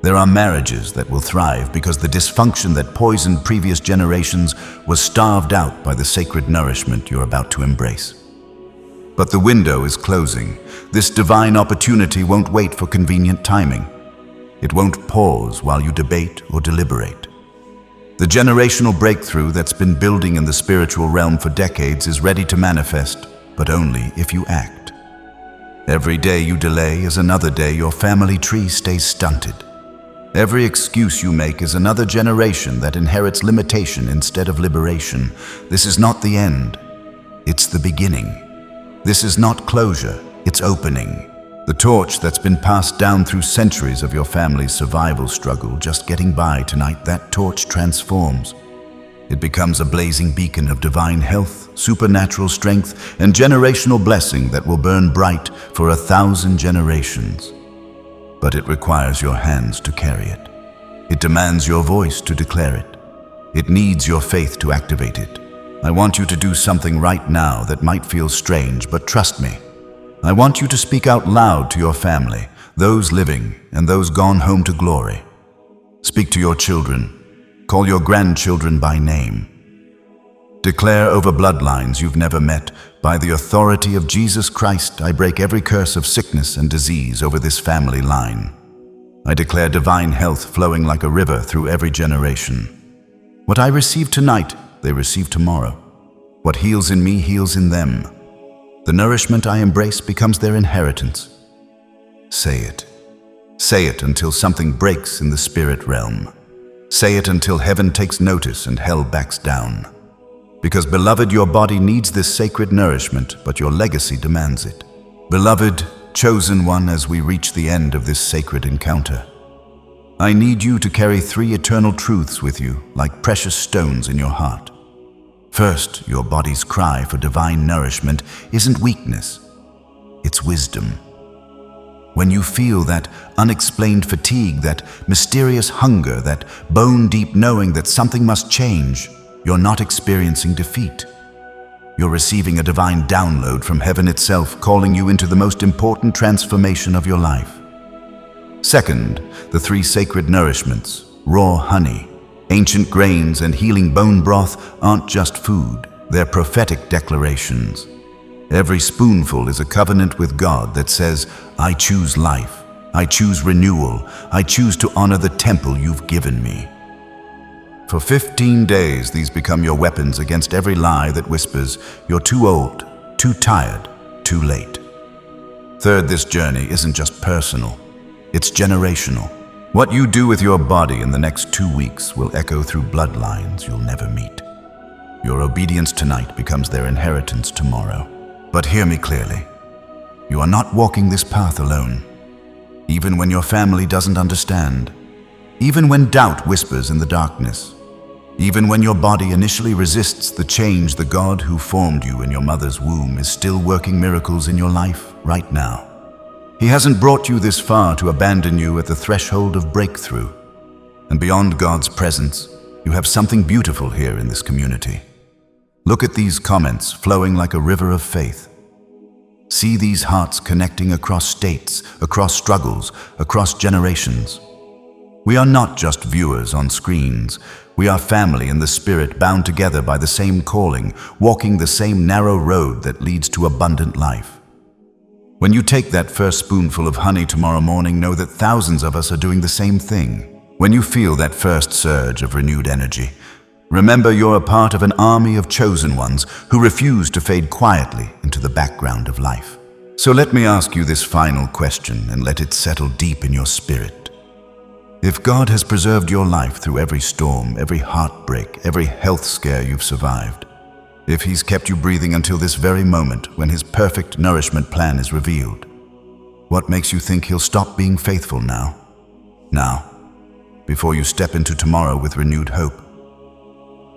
There are marriages that will thrive because the dysfunction that poisoned previous generations was starved out by the sacred nourishment you're about to embrace. But the window is closing. This divine opportunity won't wait for convenient timing. It won't pause while you debate or deliberate. The generational breakthrough that's been building in the spiritual realm for decades is ready to manifest, but only if you act. Every day you delay is another day your family tree stays stunted. Every excuse you make is another generation that inherits limitation instead of liberation. This is not the end. It's the beginning. This is not closure. It's opening. The torch that's been passed down through centuries of your family's survival struggle, just getting by tonight, that torch transforms. It becomes a blazing beacon of divine health, supernatural strength, and generational blessing that will burn bright for 1,000 generations. But it requires your hands to carry it. It demands your voice to declare it. It needs your faith to activate it. I want you to do something right now that might feel strange, but trust me. I want you to speak out loud to your family, those living and those gone home to glory. Speak to your children. Call your grandchildren by name. Declare over bloodlines you've never met, by the authority of Jesus Christ, I break every curse of sickness and disease over this family line. I declare divine health flowing like a river through every generation. What I receive tonight, they receive tomorrow. What heals in me heals in them. The nourishment I embrace becomes their inheritance. Say it. Say it until something breaks in the spirit realm. Say it until heaven takes notice and hell backs down. Because, beloved, your body needs this sacred nourishment, but your legacy demands it. Beloved, chosen one, as we reach the end of this sacred encounter, I need you to carry 3 eternal truths with you, like precious stones in your heart. First, your body's cry for divine nourishment isn't weakness, it's wisdom. When you feel that unexplained fatigue, that mysterious hunger, that bone-deep knowing that something must change, you're not experiencing defeat. You're receiving a divine download from heaven itself, calling you into the most important transformation of your life. Second, the 3 sacred nourishments, raw honey, ancient grains, and healing bone broth aren't just food, they're prophetic declarations. Every spoonful is a covenant with God that says, I choose life, I choose renewal, I choose to honor the temple you've given me. For 15 days, these become your weapons against every lie that whispers, you're too old, too tired, too late. Third, this journey isn't just personal, it's generational. What you do with your body in the next 2 weeks will echo through bloodlines you'll never meet. Your obedience tonight becomes their inheritance tomorrow. But hear me clearly. You are not walking this path alone. Even when your family doesn't understand, even when doubt whispers in the darkness, even when your body initially resists the change, the God who formed you in your mother's womb is still working miracles in your life right now. He hasn't brought you this far to abandon you at the threshold of breakthrough. And beyond God's presence, you have something beautiful here in this community. Look at these comments flowing like a river of faith. See these hearts connecting across states, across struggles, across generations. We are not just viewers on screens. We are family in the spirit, bound together by the same calling, walking the same narrow road that leads to abundant life. When you take that first spoonful of honey tomorrow morning, know that thousands of us are doing the same thing. When you feel that first surge of renewed energy, remember you're a part of an army of chosen ones who refuse to fade quietly into the background of life. So let me ask you this final question and let it settle deep in your spirit. If God has preserved your life through every storm, every heartbreak, every health scare you've survived, if He's kept you breathing until this very moment when His perfect nourishment plan is revealed, what makes you think He'll stop being faithful now? Now, before you step into tomorrow with renewed hope,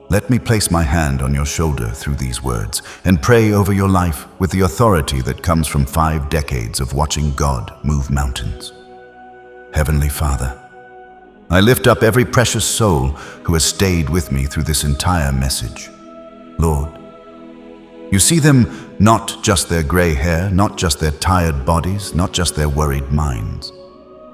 let me place my hand on your shoulder through these words and pray over your life with the authority that comes from 5 decades of watching God move mountains. Heavenly Father, I lift up every precious soul who has stayed with me through this entire message. Lord, you see them, not just their gray hair, not just their tired bodies, not just their worried minds.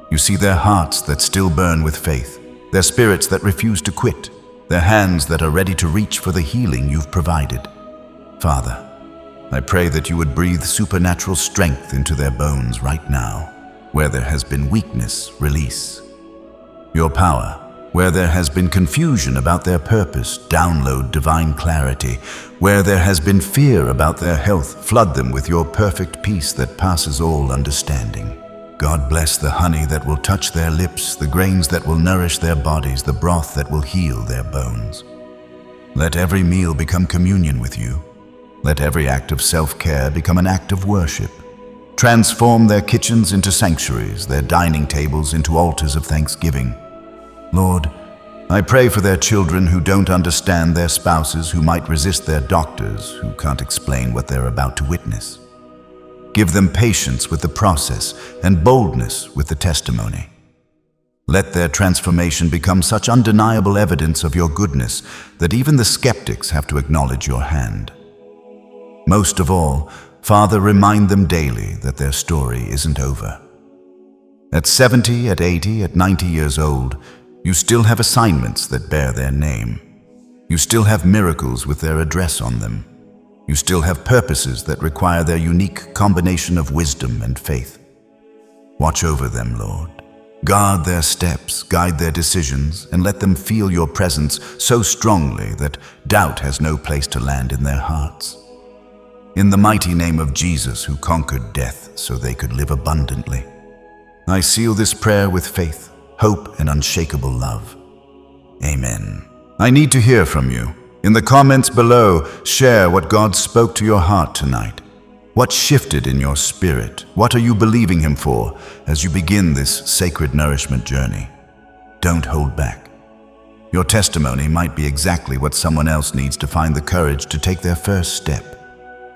You see their hearts that still burn with faith, their spirits that refuse to quit, their hands that are ready to reach for the healing you've provided. Father, I pray that you would breathe supernatural strength into their bones right now. Where there has been weakness, release. Your power. Where there has been confusion about their purpose, download divine clarity. Where there has been fear about their health, flood them with your perfect peace that passes all understanding. God bless the honey that will touch their lips, the grains that will nourish their bodies, the broth that will heal their bones. Let every meal become communion with you. Let every act of self-care become an act of worship. Transform their kitchens into sanctuaries, their dining tables into altars of thanksgiving. Lord, I pray for their children who don't understand their spouses, who might resist their doctors, who can't explain what they're about to witness. Give them patience with the process and boldness with the testimony. Let their transformation become such undeniable evidence of your goodness that even the skeptics have to acknowledge your hand. Most of all, Father, remind them daily that their story isn't over. At 70, at 80, at 90 years old, you still have assignments that bear their name. You still have miracles with their address on them. You still have purposes that require their unique combination of wisdom and faith. Watch over them, Lord. Guard their steps, guide their decisions, and let them feel your presence so strongly that doubt has no place to land in their hearts. In the mighty name of Jesus, who conquered death so they could live abundantly, I seal this prayer with faith, hope, and unshakable love. Amen. I need to hear from you. In the comments below, share what God spoke to your heart tonight. What shifted in your spirit? What are you believing Him for as you begin this sacred nourishment journey? Don't hold back. Your testimony might be exactly what someone else needs to find the courage to take their first step.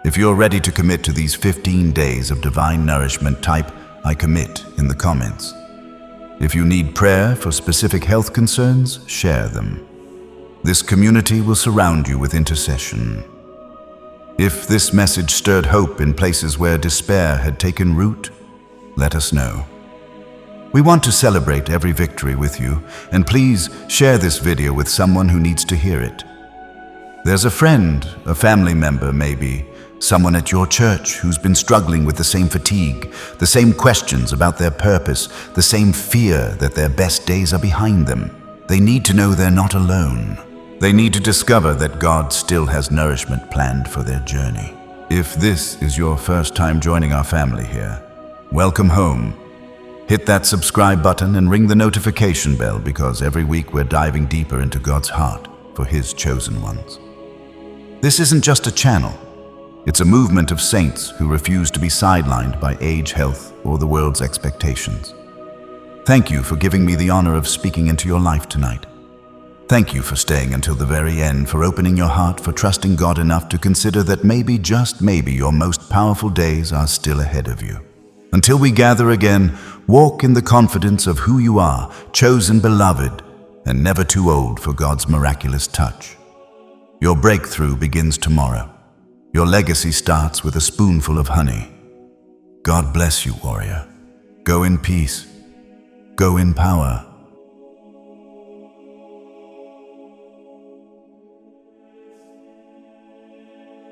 If you're ready to commit to these 15 days of divine nourishment, type "I commit" in the comments. If you need prayer for specific health concerns, share them. This community will surround you with intercession. If this message stirred hope in places where despair had taken root, let us know. We want to celebrate every victory with you, and please share this video with someone who needs to hear it. There's a friend, a family member maybe, someone at your church who's been struggling with the same fatigue, the same questions about their purpose, the same fear that their best days are behind them. They need to know they're not alone. They need to discover that God still has nourishment planned for their journey. If this is your first time joining our family here, welcome home. Hit that subscribe button and ring the notification bell, because every week we're diving deeper into God's heart for His chosen ones. This isn't just a channel. It's a movement of saints who refuse to be sidelined by age, health, or the world's expectations. Thank you for giving me the honor of speaking into your life tonight. Thank you for staying until the very end, for opening your heart, for trusting God enough to consider that maybe, just maybe, your most powerful days are still ahead of you. Until we gather again, walk in the confidence of who you are, chosen, beloved, and never too old for God's miraculous touch. Your breakthrough begins tomorrow. Your legacy starts with a spoonful of honey. God bless you, warrior. Go in peace. Go in power.